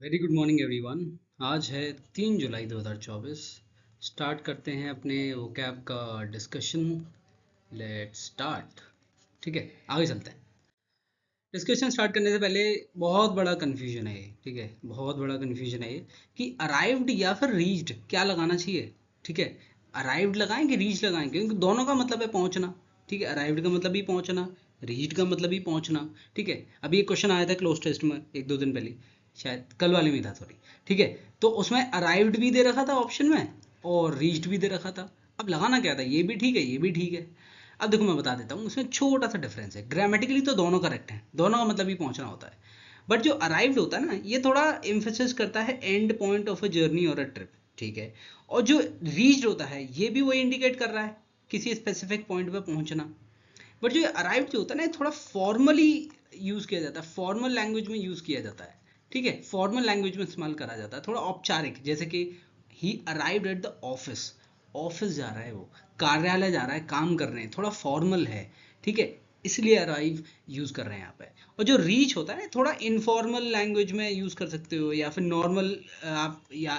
Very good morning everyone. आज है 3 जुलाई 2024। Start करते हैं अपने वोकैब का डिस्कशन। Let's start. ठीक है, आगे चलते हैं। डिस्कशन स्टार्ट करने से पहले बहुत बड़ा कन्फ्यूजन है ये। ठीक है, बहुत बड़ा कन्फ्यूजन है ये कि अराइव्ड या फिर रीच्ड क्या लगाना चाहिए। ठीक है, अराइव्ड लगाएं कि रीच लगाएं, क्योंकि दोनों का मतलब है पहुंचना। ठीक है, अराइव्ड का मतलब ही पहुंचना, रीच्ड का मतलब ही पहुंचना। ठीक है, अभी एक क्वेश्चन आया था क्लोज टेस्ट में एक दो दिन पहले, शायद कल वाले में था, सॉरी। ठीक है, तो उसमें अराइव्ड भी दे रखा था ऑप्शन में और रीच्ड भी दे रखा था। अब लगाना क्या था, ये भी ठीक है ये भी ठीक है। अब देखो मैं बता देता हूँ, उसमें छोटा सा डिफरेंस है। ग्रामेटिकली तो दोनों करेक्ट हैं, दोनों का मतलब ही पहुंचना होता है। बट जो अराइव्ड होता है ना, ये थोड़ा एम्फेसिस करता है and point of a journey और अ ट्रिप। ठीक है, और जो रीच्ड होता है ये भी वही इंडिकेट कर रहा है, किसी स्पेसिफिक पॉइंट पे पहुंचना। बट जो अराइव जो होता है ना, थोड़ा फॉर्मली यूज किया जाता है, फॉर्मल लैंग्वेज में यूज किया जाता है। ठीक है, फॉर्मल लैंग्वेज में इस्तेमाल करा जाता है, थोड़ा औपचारिक, जैसे कि ही arrived at the office. Office जा रहा है वो, कार्यालय जा रहा है, काम कर रहे हैं, थोड़ा फॉर्मल है। ठीक है, इसलिए अराइव यूज कर रहे हैं यहाँ पे। और जो रीच होता है ना, थोड़ा इनफॉर्मल लैंग्वेज में यूज कर सकते हो, या फिर नॉर्मल आप या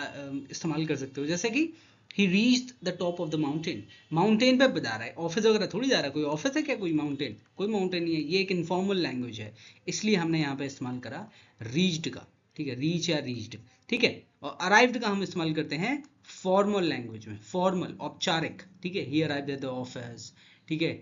इस्तेमाल कर सकते हो, जैसे कि ही reached the top of the mountain. Mountain पे जा रहा है, ऑफिस वगैरह थोड़ी जा रहा है, कोई ऑफिस है क्या, कोई माउंटेन, कोई माउंटेन नहीं है। ये एक इनफॉर्मल लैंग्वेज है, इसलिए हमने यहाँ पे इस्तेमाल करा रीच्ड का। ठीक है, रीच या रीच्ड। ठीक है, और अराइव्ड का हम इस्तेमाल करते हैं फॉर्मल लैंग्वेज में, फॉर्मल, औपचारिक। ठीक है, ही अराइव्ड एट द ऑफिस। ठीक है,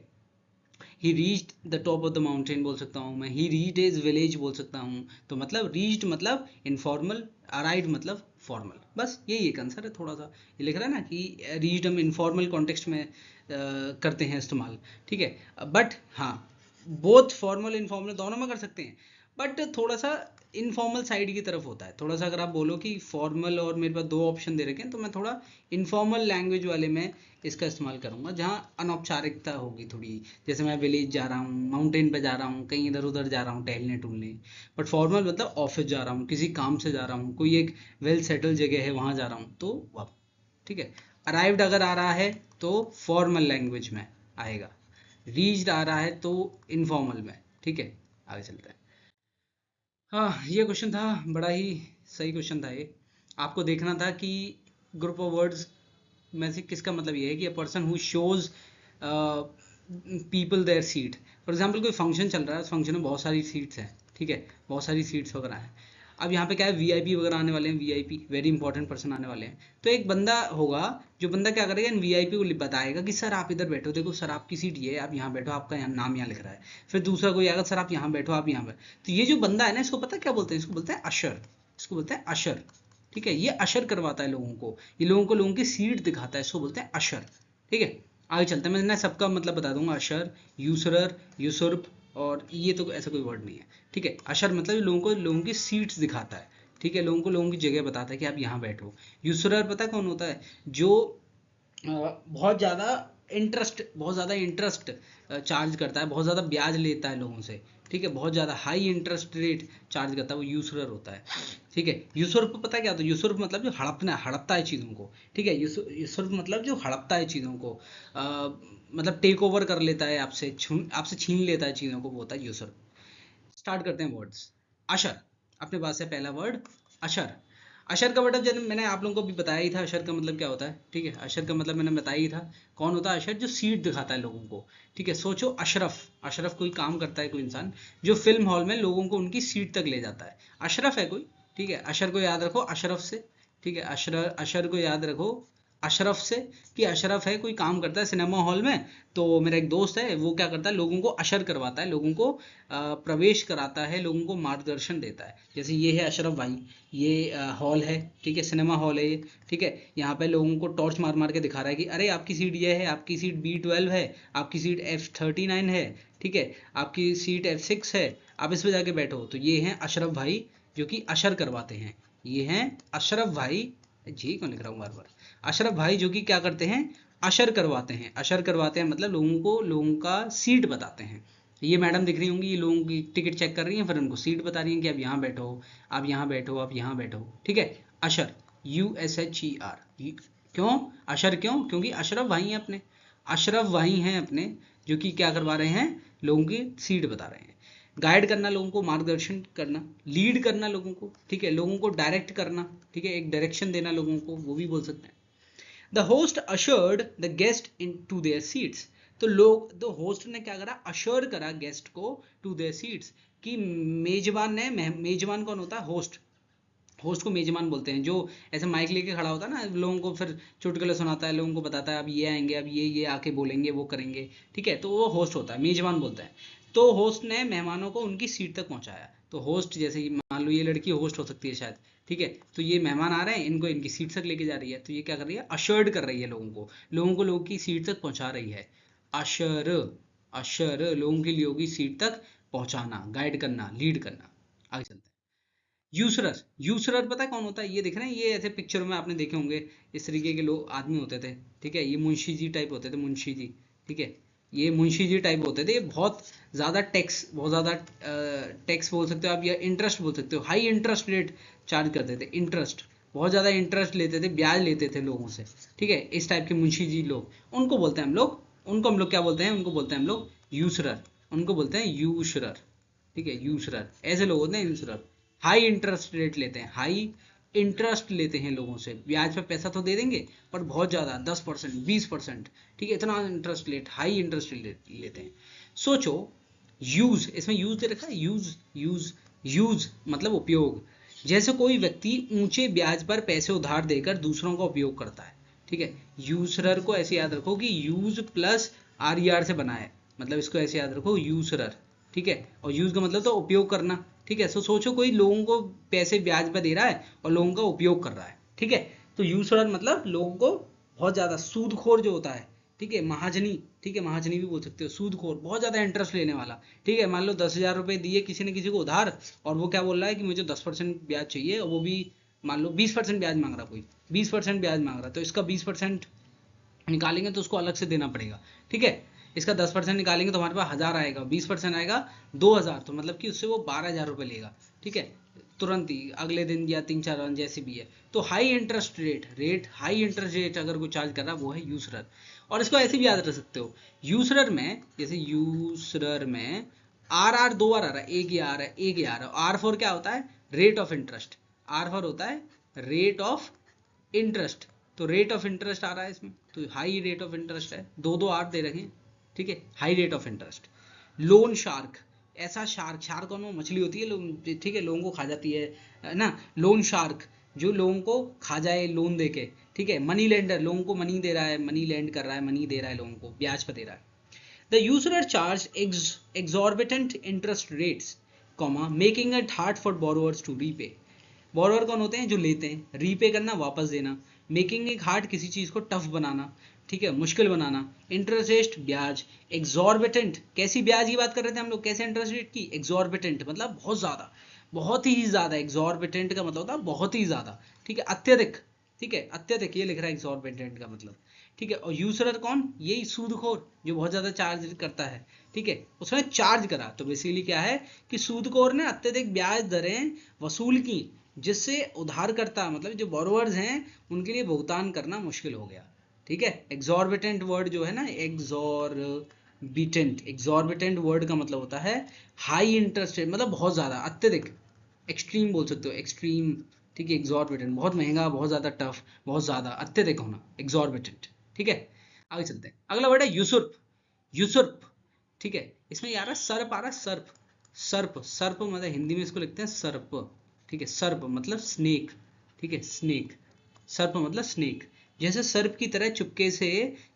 ही reached the top of the mountain बोल सकता हूँ मैं, ही रीच्ड हिज विलेज बोल सकता हूँ। तो मतलब रीच्ड मतलब इनफॉर्मल, अराइव्ड मतलब फॉर्मल। बस यही एक आंसर है। थोड़ा सा ये लिख रहा है ना कि रीच्ड हम इनफॉर्मल कॉन्टेक्स्ट में करते हैं इस्तेमाल। ठीक है, बट हाँ, बोथ फॉर्मल इनफॉर्मल दोनों में कर सकते हैं, बट थोड़ा सा इनफॉर्मल साइड की तरफ होता है थोड़ा सा। अगर आप बोलो कि फॉर्मल और मेरे पास दो ऑप्शन दे रखे हैं, तो मैं थोड़ा इनफॉर्मल लैंग्वेज वाले में इसका इस्तेमाल करूंगा, जहाँ अनौपचारिकता होगी थोड़ी। जैसे मैं विलेज जा रहा हूँ, माउंटेन पे जा रहा हूँ, कहीं इधर उधर जा रहा हूँ टहलने टूलने। बट फॉर्मल मतलब ऑफिस जा रहा हूँ, किसी काम से जा रहा हूँ, कोई एक वेल सेटल जगह है वहाँ जा रहा हूँ, तो वह। ठीक है, अराइव्ड अगर आ रहा है तो फॉर्मल लैंग्वेज में आएगा, रीच्ड आ रहा है तो इनफॉर्मल में। ठीक है, आगे चलते हैं। हाँ, ये क्वेश्चन था, बड़ा ही सही क्वेश्चन था ये। आपको देखना था कि ग्रुप ऑफ वर्ड्स में से किसका मतलब ये है कि a person who shows people there seat. For example कोई फंक्शन चल रहा है, उस फंक्शन में बहुत सारी सीट्स हैं। ठीक है, बहुत सारी सीट्स वगैरह हैं। अब यहाँ पे क्या है, वीआईपी वगैरह आने वाले हैं, वीआईपी वेरी इंपॉर्टेंट पर्सन आने वाले हैं। तो एक बंदा होगा, जो बंदा क्या करेगा, इन वीआईपी को बताएगा कि सर आप इधर बैठो, देखो सर आपकी सीट ये है, आप यहाँ बैठो, आपका यहाँ नाम यहाँ लिख रहा है। फिर दूसरा कोई आएगा, सर आप यहाँ बैठो, आप यहाँ बैठो। तो ये जो बंदा है ना, इसको पता है क्या बोलते हैं, इसको बोलते हैं अशर। इसको बोलते हैं अशर। ठीक है, ये अशर करवाता है लोगों को, ये लोगों की सीट दिखाता है, इसको बोलते हैं अशर। ठीक है, आगे चलते हैं, मैं सबका मतलब बता दूंगा। अशर, यूसरर, यूसुर्प, और ये तो ऐसा कोई वर्ड नहीं है। ठीक है, अशर मतलब लोगों की सीट्स दिखाता है। ठीक है, लोगों की जगह बताता है कि आप यहाँ बैठो। यूसरर पता है कौन होता है, जो बहुत ज़्यादा इंटरेस्ट चार्ज करता है, बहुत ज़्यादा ब्याज लेता है लोगों से। ठीक है, बहुत ज़्यादा हाई इंटरेस्ट रेट चार्ज करता है, वो यूसरर होता है। ठीक है, यूसुर्प पता है क्या होता है, यूसुर्प मतलब जो हड़पता है चीज़ों को। ठीक है, यूसुर्प मतलब जो हड़पता है चीज़ों को, मतलब टेक ओवर कर लेता है, आपसे छीन लेता है चीज़ों को, वो होता है यूसुर्प। स्टार्ट करते हैं वर्ड्स। अशर, अपने पास है पहला वर्ड अशर। अशर का मतलब, जब मैंने आप लोगों को भी बताया ही था अशर का मतलब क्या होता है। ठीक है, अशर का मतलब मैंने बताया ही था। कौन होता है अशर, जो सीट दिखाता है लोगों को। ठीक है, सोचो अशरफ, अशरफ कोई काम करता है, कोई इंसान जो फिल्म हॉल में लोगों को उनकी सीट तक ले जाता है, अशरफ है कोई। ठीक है, अशर को याद रखो अशरफ से। ठीक है, अशर अशर को याद रखो अशरफ से, कि अशरफ है कोई काम करता है सिनेमा हॉल में। तो मेरा एक दोस्त है, वो क्या करता है, लोगों को अशर करवाता है, लोगों को प्रवेश कराता है, लोगों को मार्गदर्शन देता है। जैसे ये है अशरफ भाई, ये हॉल है। ठीक है, सिनेमा हॉल है ये। ठीक है, यहाँ पे लोगों को टॉर्च मार मार के दिखा रहा है कि अरे आपकी सीट ये है, आपकी सीट B12 है, आपकी सीट F39 है। ठीक है, आपकी सीट F6 है, आप इस पे जाके बैठो। तो ये हैं अशरफ भाई, जो कि अशर करवाते हैं। ये हैं अशरफ भाई, जी क्यों लिख रहा हूँ बार बार, अशरफ भाई जो कि क्या करते हैं, अशर करवाते हैं। अशर करवाते हैं मतलब लोगों का सीट बताते हैं। ये मैडम दिख रही होंगी, ये लोगों की टिकट चेक कर रही हैं, फिर उनको सीट बता रही हैं कि आप यहाँ बैठो, आप यहाँ बैठो, आप यहाँ बैठो। ठीक है, अशर, USHER। क्यों अशर, क्योंकि अशरफ भाई हैं अपने, अशरफ भाई हैं अपने, जो कि क्या करवा रहे हैं, लोगों की सीट बता रहे हैं। गाइड करना लोगों को, मार्गदर्शन करना, लीड करना लोगों को, ठीक है, लोगों को डायरेक्ट करना, ठीक है, एक डायरेक्शन देना लोगों को, वो भी बोल सकते हैं। The host ushered the guest into their seats, तो लोग, तो होस्ट ने क्या करा, अश्योर करा गेस्ट को टू देयर सीट्स, कि मेजबान ने, मेजबान कौन होता है, होस्ट, होस्ट को मेजबान बोलते हैं, जो ऐसे माइक लेके खड़ा होता है ना, लोगों को फिर चुटकुले सुनाता है, लोगों को बताता है अब ये आएंगे, अब ये आके बोलेंगे, वो करेंगे, ठीक है, तो वो होस्ट होता है, मेजबान बोलता है। तो होस्ट ने मेहमानों को उनकी सीट तक पहुंचाया। तो होस्ट, जैसे मान लो ये लड़की होस्ट हो सकती है शायद, ठीक है, तो ये मेहमान आ रहे हैं, इनको इनकी सीट तक लेके जा रही है, तो ये क्या कर रही है, अशर्ड कर रही है लोगों की सीट तक पहुंचा रही है। अशर, अशर लोगों की लोगों की सीट तक पहुंचाना, गाइड करना, लीड करना। आगे चलते हैं। यूसरर, यूसरर पता है कौन होता है, ये देख रहे हैं, ये ऐसे पिक्चर में आपने देखे होंगे, इस तरीके के लोग, आदमी होते थे, ठीक है, ये मुंशी जी टाइप होते थे, मुंशी जी, ठीक है, ये मुंशी जी टाइप होते थे, ये बहुत ज़्यादा टैक्स, बहुत ज़्यादा टैक्स बोल सकते हो आप, या इंटरेस्ट बोल सकते हो, हाई इंटरेस्ट रेट चार्ज करते थे, इंटरेस्ट, बहुत ज़्यादा इंटरेस्ट लेते थे, ब्याज लेते थे लोगों से, ठीक है, इस टाइप के मुंशी जी लोग, उनको बोलते हैं हम लोग, उनको हम लोग क्या बोलते हैं, उनको बोलते हैं हम लोग यूसरर, उनको बोलते हैं यूशरर, ठीक है, यूसरर, ऐसे लोग होते हैं यूसरर। हाई इंटरेस्ट रेट लेते हैं, हाई इंटरेस्ट लेते हैं लोगों से, ब्याज पे पैसा तो दे देंगे पर बहुत ज़्यादा, 10%, 20%, ठीक है, इतना इंटरेस्ट रेट, हाई इंटरेस्ट लेते हैं। सोचो, यूज, इसमें यूज दे रखा है, यूज, यूज, यूज मतलब उपयोग, जैसे कोई व्यक्ति ऊंचे ब्याज पर पैसे उधार देकर दूसरों का उपयोग करता है, ठीक है, यूसरर को ऐसे याद रखो कि use plus R E R से बना है, मतलब इसको ऐसे याद रखो, यूसरर, ठीक है, और यूज का मतलब तो उपयोग करना, ठीक है, सो सोचो कोई लोगों को पैसे ब्याज पर दे रहा है और लोगों का उपयोग कर रहा है, ठीक है, तो यूसरर मतलब लोगों को बहुत ज्यादा, सूदखोर जो होता है, ठीक है, महाजनी, ठीक है, महाजनी भी बोल सकते हो, सूदखोर, बहुत ज्यादा इंटरेस्ट लेने वाला, ठीक है, मान लो 10,000 रुपए दिए किसी ने किसी को उधार, और वो क्या बोल रहा है कि मुझे 10% ब्याज चाहिए, और वो भी मान लो 20% ब्याज मांग रहा, कोई 20% ब्याज मांग रहा, तो इसका 20% निकालेंगे तो उसको अलग से देना पड़ेगा, ठीक है, इसका 10% निकालेंगे तो हमारे पास 1000 आएगा, 20% आएगा 2000, तो मतलब कि उससे वो 12,000 रुपये लेगा, ठीक है, तुरंत ही अगले दिन या 3-4 दिन जैसे भी है। तो high interest rate, high interest rate अगर कोई चार्ज कर रहा है वो है यूसरर। और इसको ऐसे भी याद रख सकते हो, यूसरर में, जैसे यूसरर में आर दो बार आ रहा है, एक ही आ रहा है, एक ही आ रहा है, आर फॉर क्या होता है, rate of interest, R for होता है रेट ऑफ इंटरेस्ट, तो रेट ऑफ इंटरेस्ट आ रहा है इसमें, तो हाई रेट ऑफ इंटरेस्ट है, दो आर दे रखे हैं, ठीक है, high rate of interest. Loan shark, ऐसा शार्क, शार्क कौन, वो मछली होती है, ठीक है, लोगों को खा जाती है ना, लोन शार्क, जो लोगों को खा जाए लोन देके, ठीक है, मनी लेंडर, लोगों को मनी दे रहा है, मनी लेंड कर रहा है, मनी दे रहा है लोगों को, ब्याज पर दे रहा है। The user charge exorbitant interest rates, making it hard for borrowers to repay. Borrower कौन होते हैं, जो लेते हैं, रीपे करना, वापस देना, मेकिंग इट हार्ड, किसी चीज को टफ बनाना, ठीक है, मुश्किल बनाना, इंटरेस्ट रेट ब्याज, एक्सॉर्बिटेंट, कैसी ब्याज की बात कर रहे थे हम लोग, कैसे इंटरेस्ट रेट की, एक्सॉर्बिटेंट मतलब बहुत ज्यादा, बहुत ही ज्यादा, एक्सॉर्बिटेंट का मतलब होता है बहुत ही ज्यादा, ठीक है, अत्यधिक, ठीक है, अत्यधिक, ये लिख रहा है एक्सॉर्बिटेंट का मतलब, ठीक है, और यूसरर कौन, यही सूदखोर जो बहुत ज्यादा चार्ज करता है, ठीक है, उसने चार्ज करा, तो बेसिकली क्या है कि सूदखोर ने अत्यधिक ब्याज दरें वसूल की, जिससे उधारकर्ता मतलब जो बोरोवर्स हैं उनके लिए भुगतान करना मुश्किल हो गया, ठीक है। एक्सॉर्बिटेंट वर्ड जो है ना, एक्सॉर्बिटेंट वर्ड का मतलब होता है हाई इंटरेस्ट रेट, मतलब बहुत ज्यादा, अत्यधिक, एक्सट्रीम बोल सकते हो, एक्सट्रीम, ठीक है, एक्सॉर्बिटेंट बहुत महंगा, बहुत ज्यादा टफ, बहुत ज्यादा अत्यधिक होना, एक्सॉर्बिटेंट, ठीक है। आगे चलते हैं, अगला वर्ड है यूसुर्प, यूसुर्प, ठीक है, इसमें यार सर्प आ रहा है, सर्प, सर्प, सर्प मतलब हिंदी में इसको लिखते हैं सर्प, ठीक है, सर्प मतलब स्नेक, ठीक है, स्नेक, सर्प मतलब स्नेक, जैसे सर्प की तरह चुपके से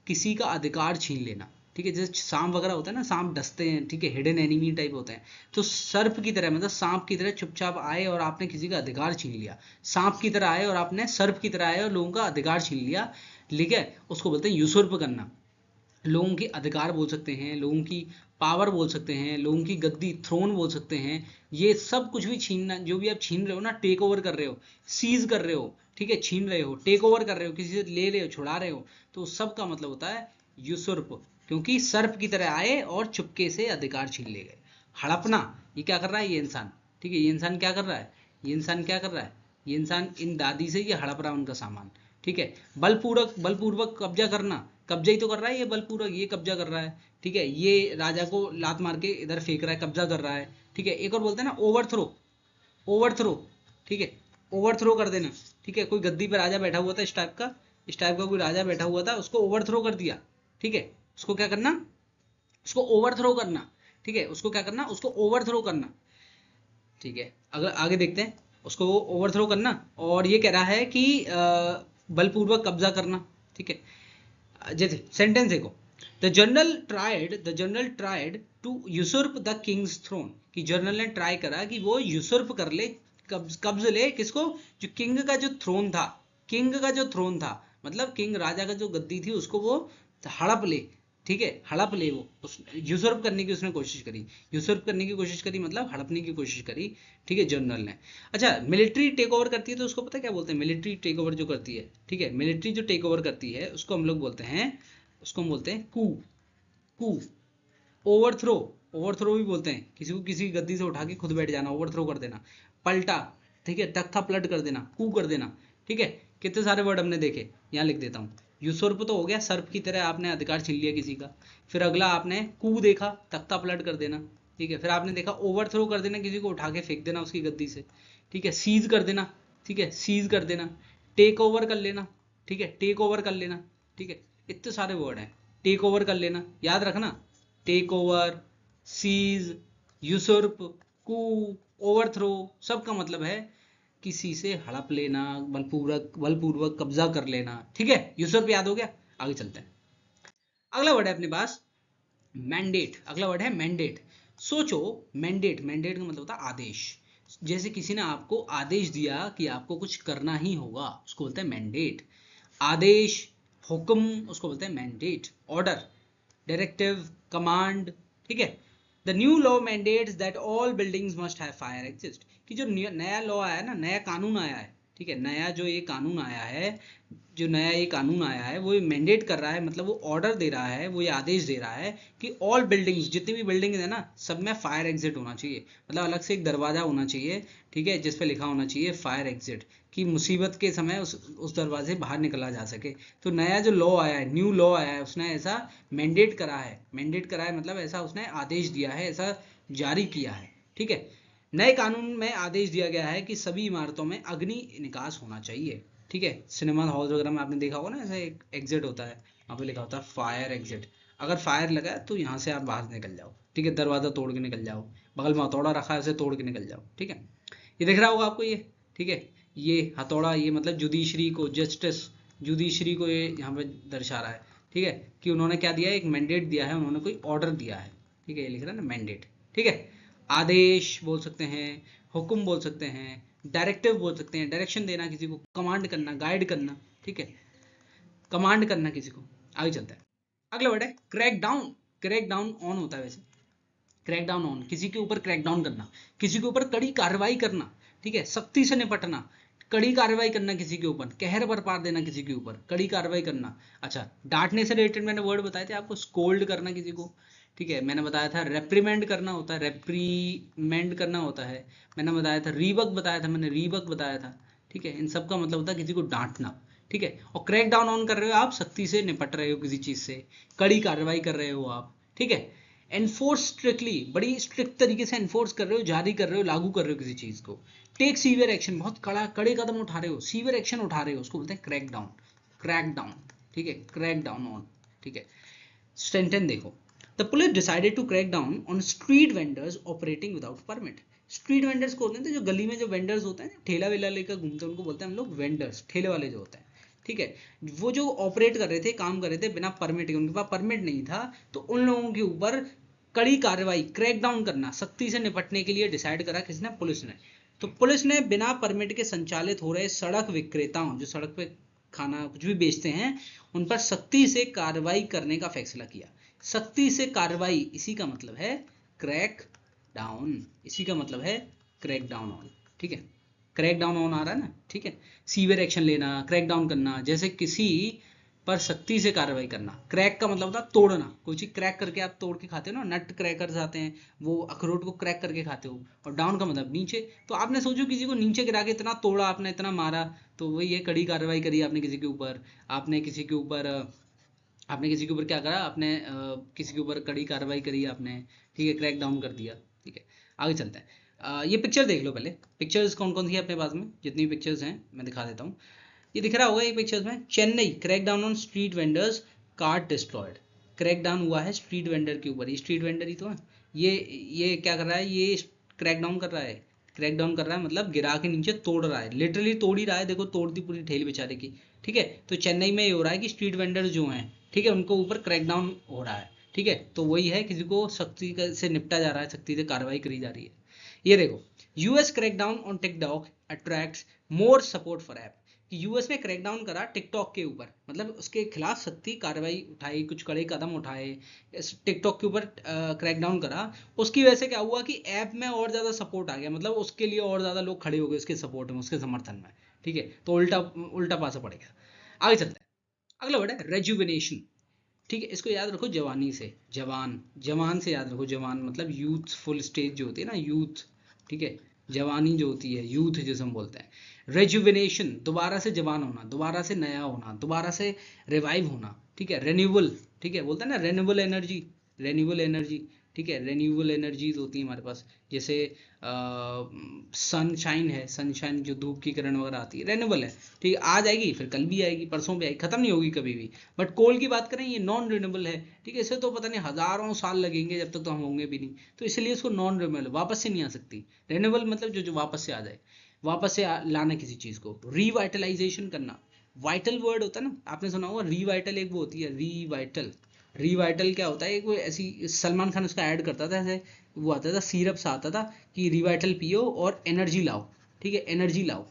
किसी का अधिकार छीन लेना, ठीक है, जैसे सांप वगैरह होता है ना, सांप डसते हैं, ठीक है, हिडन एनिमी टाइप होते हैं, तो सर्प की तरह मतलब सांप की तरह चुपचाप आए और आपने किसी का अधिकार छीन लिया, सांप की तरह आए और आपने, सर्प की तरह आए और लोगों का अधिकार छीन लिया, ठीक है, उसको बोलते हैं यूसुर्प करना। लोगों के अधिकार बोल सकते हैं, लोगों की पावर बोल सकते हैं, लोगों की गद्दी, थ्रोन बोल सकते हैं, ये सब कुछ भी छीनना, जो भी आप छीन रहे हो ना, टेक ओवर कर रहे हो, सीज कर रहे हो, ठीक है, छीन रहे हो, टेक ओवर कर रहे हो, किसी से ले रहे हो, छुड़ा रहे हो, तो सब का मतलब होता है यूसुर्प, क्योंकि सर्प की तरह आए और चुपके से अधिकार छीन ले गए। हड़पना, ये क्या कर रहा है ये इंसान, ठीक है, ये इंसान क्या कर रहा है, ये इंसान क्या कर रहा है, ये इंसान इन दादी से ये हड़प रहा है उनका सामान, ठीक है। बलपूर्वक कब्जा करना, कब्जा ही तो कर रहा है ये, बलपूर्वक ये कब्जा कर रहा है, ठीक है, ये राजा को लात मार के इधर फेंक रहा है, कब्जा कर रहा है, ठीक है। एक और बोलते हैं ना ओवरथ्रो, ओवरथ्रो, ठीक है, ओवरथ्रो कर देना, ठीक है। कोई गद्दी पर राजा बैठा हुआ था इस टाइप का, इस टाइप का कोई राजा बैठा हुआ था, उसको ओवरथ्रो कर दिया, ठीक है। उसको क्या करना, उसको ओवरथ्रो करना, ठीक है। उसको क्या करना, उसको ओवरथ्रो करना, ठीक है। अगर आगे देखते हैं, उसको ओवरथ्रो करना, और ये कह रहा है कि बलपूर्वक कब्जा करना, ठीक है। जैसे सेंटेंस देखो, the general tried to usurp the king's throne, कि जनरल ने ट्राई करा कि वो यूसर्प कर ले, कब्ज ले किसको, जो किंग का जो थ्रोन था, किंग का जो थ्रोन था, मतलब किंग राजा का जो गद्दी थी उसको वो हड़प ले, ठीक है, हड़प ले, वो उस यूसर्प करने की उसने कोशिश करी, यूसर्प करने की कोशिश करी मतलब हड़पने की कोशिश करी, ठीक है, जनरल ने। अच्छा, मिलिट्री टेक ओवर करती है तो उसको पता है क्या बोलते हैं, मिलिट्री टेक ओवर जो करती है, ठीक है, मिलिट्री जो टेक ओवर करती है उसको हम लोग बोलते हैं, उसको हम बोलते हैं कू, कू। ओवरथ्रो, ओवरथ्रो भी बोलते हैं, किसी को किसी गद्दी से उठा के खुद बैठ जाना, ओवरथ्रो कर देना। पलटा, ठीक है, तख्ता पलट कर देना, कू कर देना, ठीक है। कितने सारे वर्ड हमने देखे, यहाँ लिख देता हूँ। यूसर्प तो हो गया, सर्प की तरह आपने अधिकार छीन लिया किसी का। फिर अगला आपने कू देखा, तख्ता पलट कर देना, ठीक है। फिर आपने देखा ओवरथ्रो कर देना, किसी को उठा के फेंक देना उसकी गद्दी से, ठीक है। सीज कर देना, ठीक है, सीज कर देना। टेक ओवर कर लेना, ठीक है, टेक ओवर कर लेना, ठीक है। इतने सारे वर्ड हैं, टेक ओवर कर लेना, याद रखना, टेक ओवर, सीज, यूसर्प, कू, ओवरथ्रो, सबका मतलब है किसी से हड़प लेना, बलपूर्वक कब्जा कर लेना, ठीक है। यूसर्प याद हो गया, आगे चलते हैं। अगला वर्ड है अपने पास मैंडेट, अगला वर्ड है मैंडेट। सोचो, मैंडेट, मैंडेट का मतलब होता है आदेश। जैसे किसी ने आपको आदेश दिया कि आपको कुछ करना ही होगा, उसको बोलते हैं मैंडेट। आदेश, हुक्म, उसको बोलते हैं मैंडेट। ऑर्डर, डायरेक्टिव, कमांड, ठीक है। The new law mandates that all buildings must have fire exist, कि जो नया लॉ आया है ना, नया कानून आया है, ठीक है, नया जो ये कानून आया है, जो नया ये कानून आया है वो मैंडेट कर रहा है, मतलब वो ऑर्डर दे रहा है, वो ये आदेश दे रहा है कि ऑल बिल्डिंग्स, जितनी भी बिल्डिंग है ना, सब में फायर एग्जिट होना चाहिए, मतलब अलग से एक दरवाजा होना चाहिए, ठीक है, जिस पे लिखा होना चाहिए फायर एग्जिट, कि मुसीबत के समय उस दरवाजे से बाहर निकला जा सके। तो नया जो लॉ आया है, न्यू लॉ आया है, उसने ऐसा मैंडेट करा है, मैंडेट करा है मतलब ऐसा उसने आदेश दिया है, ऐसा जारी किया है, ठीक है। नए कानून में आदेश दिया गया है कि सभी इमारतों में अग्नि निकास होना चाहिए, ठीक है। सिनेमा हॉल वगैरह में आपने देखा होगा ना, ऐसा एक एग्जिट होता है, वहाँ पे लिखा होता है फायर एग्जिट। अगर फायर लगा है तो यहाँ से आप बाहर निकल जाओ, ठीक है, दरवाजा तोड़ के निकल जाओ, बगल में हथौड़ा रखा है उसे तोड़ के निकल जाओ, ठीक है। ये दिख रहा होगा आपको ये, ठीक है, ये हथौड़ा, ये मतलब जुडिशरी को, जस्टिस, जुडिशरी को ये यहाँ पे दर्शा रहा है, ठीक है, कि उन्होंने क्या दिया है, एक मैंडेट दिया है, उन्होंने कोई ऑर्डर दिया है, ठीक है, ये लिख रहा है ना मैंडेट, ठीक है। आदेश बोल सकते हैं, हुक्म बोल सकते हैं, डायरेक्टिव बोल सकते हैं, डायरेक्शन देना किसी को, कमांड करना, गाइड करना, ठीक है, कमांड करना किसी को। आगे चलता है, अगला वर्ड है crack down. Crack down on होता है वैसे, क्रैक डाउन ऑन, किसी के ऊपर क्रैक डाउन करना, किसी के ऊपर कड़ी कार्रवाई करना, ठीक है, सख्ती से निपटना, कड़ी कार्रवाई करना किसी के ऊपर, कहर बरपा देना किसी के ऊपर, कड़ी कार्रवाई करना। अच्छा, डांटने से रिलेटेड मैंने वर्ड बताए थे आपको, स्कोल्ड करना किसी को, ठीक है, मैंने बताया था रेप्रीमेंड करना होता है, रेप्रीमेंड करना होता है, मैंने बताया था रीबक, बताया था मैंने, रीबक बताया था, ठीक है। इन सब का मतलब होता है किसी को डांटना, ठीक है। और क्रैक डाउन ऑन कर रहे हो आप, सख्ती से निपट रहे हो किसी चीज से, कड़ी कार्रवाई कर रहे हो आप, ठीक है। एनफोर्स स्ट्रिक्टली, बड़ी स्ट्रिक्ट तरीके से एनफोर्स कर रहे हो, जारी कर रहे हो, लागू कर रहे हो किसी चीज को। टेक सीवियर एक्शन, बहुत कड़े कदम उठा रहे हो, सीवियर एक्शन उठा रहे हो, उसको बोलते हैं क्रैक डाउन, क्रैक डाउन, ठीक है, क्रैक डाउन ऑन, ठीक है। सेंटेंस देखो, the police decided to crack down on street vendors operating without permit. Street vendors को बोलते हैं जो गली में जो वेंडर्स होते हैं, ठेला वेला लेकर घूमते हैं, उनको बोलते हैं हम लोग वेंडर्स, ठेले वाले जो होते हैं, ठीक है। वो जो ऑपरेट कर रहे थे, काम कर रहे थे बिना परमिट के, उनके पास परमिट नहीं था, तो उन लोगों के ऊपर कड़ी कार्रवाई, क्रैकडाउन करना, सख्ती से निपटने के लिए डिसाइड करा किसने, पुलिस ने। तो पुलिस ने बिना परमिट के संचालित हो रहे सड़क विक्रेताओं, जो सड़क पे खाना कुछ भी बेचते हैं, उन पर सख्ती से कार्रवाई करने का फैसला किया। सख्ती से कार्रवाई, इसी का मतलब है क्रैक डाउन, इसी का मतलब है क्रैक डाउन ऑन, ठीक है। क्रैक डाउन ऑन आ रहा है ना, ठीक है। सीवियर एक्शन लेना, क्रैक डाउन करना, जैसे किसी पर सख्ती से कार्रवाई करना। क्रैक का मतलब होता है तोड़ना, कोई चीज क्रैक करके आप तोड़ के खाते हो ना, नट क्रैकर्स आते हैं, वो अखरोट को क्रैक करके खाते हो। और डाउन का मतलब नीचे, तो आपने सोचो किसी को नीचे गिरा के इतना तोड़ा आपने, इतना मारा, तो वही ये कड़ी कार्रवाई करी आपने किसी के ऊपर, आपने किसी के ऊपर आपने किसी के ऊपर क्या करा, आपने किसी के ऊपर कड़ी कार्रवाई करी आपने, ठीक है, क्रैक डाउन कर दिया, ठीक है। आगे चलते हैं। ये पिक्चर देख लो पहले, पिक्चर्स कौन कौन सी है अपने पास में, जितनी पिक्चर्स हैं मैं दिखा देता हूँ। ये दिख रहा होगा ये पिक्चर्स में, Chennai crack down on street vendors, cart destroyed. Crack down हुआ है स्ट्रीट वेंडर के ऊपर, ये स्ट्रीट वेंडर ही तो है। ये क्या कर रहा है, ये क्रैक डाउन कर रहा है। क्रैक डाउन कर रहा है मतलब गिरा के नीचे तोड़ रहा है, लिटरली तोड़ ही रहा है, देखो तोड़ दी पूरी ठेली बेचारे की। ठीक है, तो चेन्नई में ये हो रहा है कि स्ट्रीट वेंडर जो हैं, ठीक है, उनको ऊपर क्रैक डाउन हो रहा है। ठीक है, तो वही है, किसी को सख्ती से निपटा जा रहा है, सख्ती से कार्रवाई करी जा रही है। ये देखो, US crackdown on TikTok attracts more support for app. कि यूएस में क्रैकडाउन करा टिकटॉक के ऊपर, मतलब उसके खिलाफ सख्ती कार्रवाई उठाई, कुछ कड़े कदम उठाए, टिकटॉक के ऊपर क्रैकडाउन करा। उसकी वजह से क्या हुआ कि ऐप में और ज़्यादा सपोर्ट आ गया, मतलब उसके लिए और ज़्यादा लोग खड़े हो गए उसके सपोर्ट में, उसके समर्थन में। ठीक है, तो उल्टा उल्टा पासा पड़ गया। आगे चलते हैं, अगला वर्ड है रेजुविनेशन। ठीक है, इसको याद रखो जवानी से, जवान, जवान से याद रखो, जवान मतलब यूथफुल स्टेज जो होती है ना, यूथ। ठीक है, जवानी जो होती है, यूथ जिसे हम बोलते हैं। रेजुविनेशन, दोबारा से जवान होना, दोबारा से नया होना, दोबारा से रिवाइव होना। ठीक है, रेन्यूअल, ठीक है, बोलते हैं ना रेन्यूअल एनर्जी, रेन्यूअल एनर्जी। ठीक है, रेन्यूअल एनर्जीज होती है हमारे पास, जैसे सनशाइन है, सनशाइन जो धूप की किरण वगैरह आती है, रेन्यूअल है। ठीक है, आज आएगी फिर कल भी आएगी, परसों भी आएगी, खत्म नहीं होगी कभी भी। बट कोल की बात करें, ये नॉन रिन्यूएबल है। ठीक है, इसे तो पता नहीं हजारों साल लगेंगे जब तक तो हम होंगे भी नहीं, तो इसलिए इसको नॉन रिन्यूएबल, वापस से नहीं आ सकती। रिन्यूएबल मतलब जो जो वापस से आ जाए, वापस से लाना किसी चीज को, रिवाइटलाइजेशन करना। वाइटल वर्ड होता है ना, आपने सुना होगा रिवाइटल, एक वो होती है रिवाइटल। रिवाइटल क्या होता है, एक वो ऐसी, सलमान खान उसका ऐड करता था, ऐसे वो आता था, सीरप सा आता था कि रिवाइटल पियो और एनर्जी लाओ। ठीक है, एनर्जी लाओ।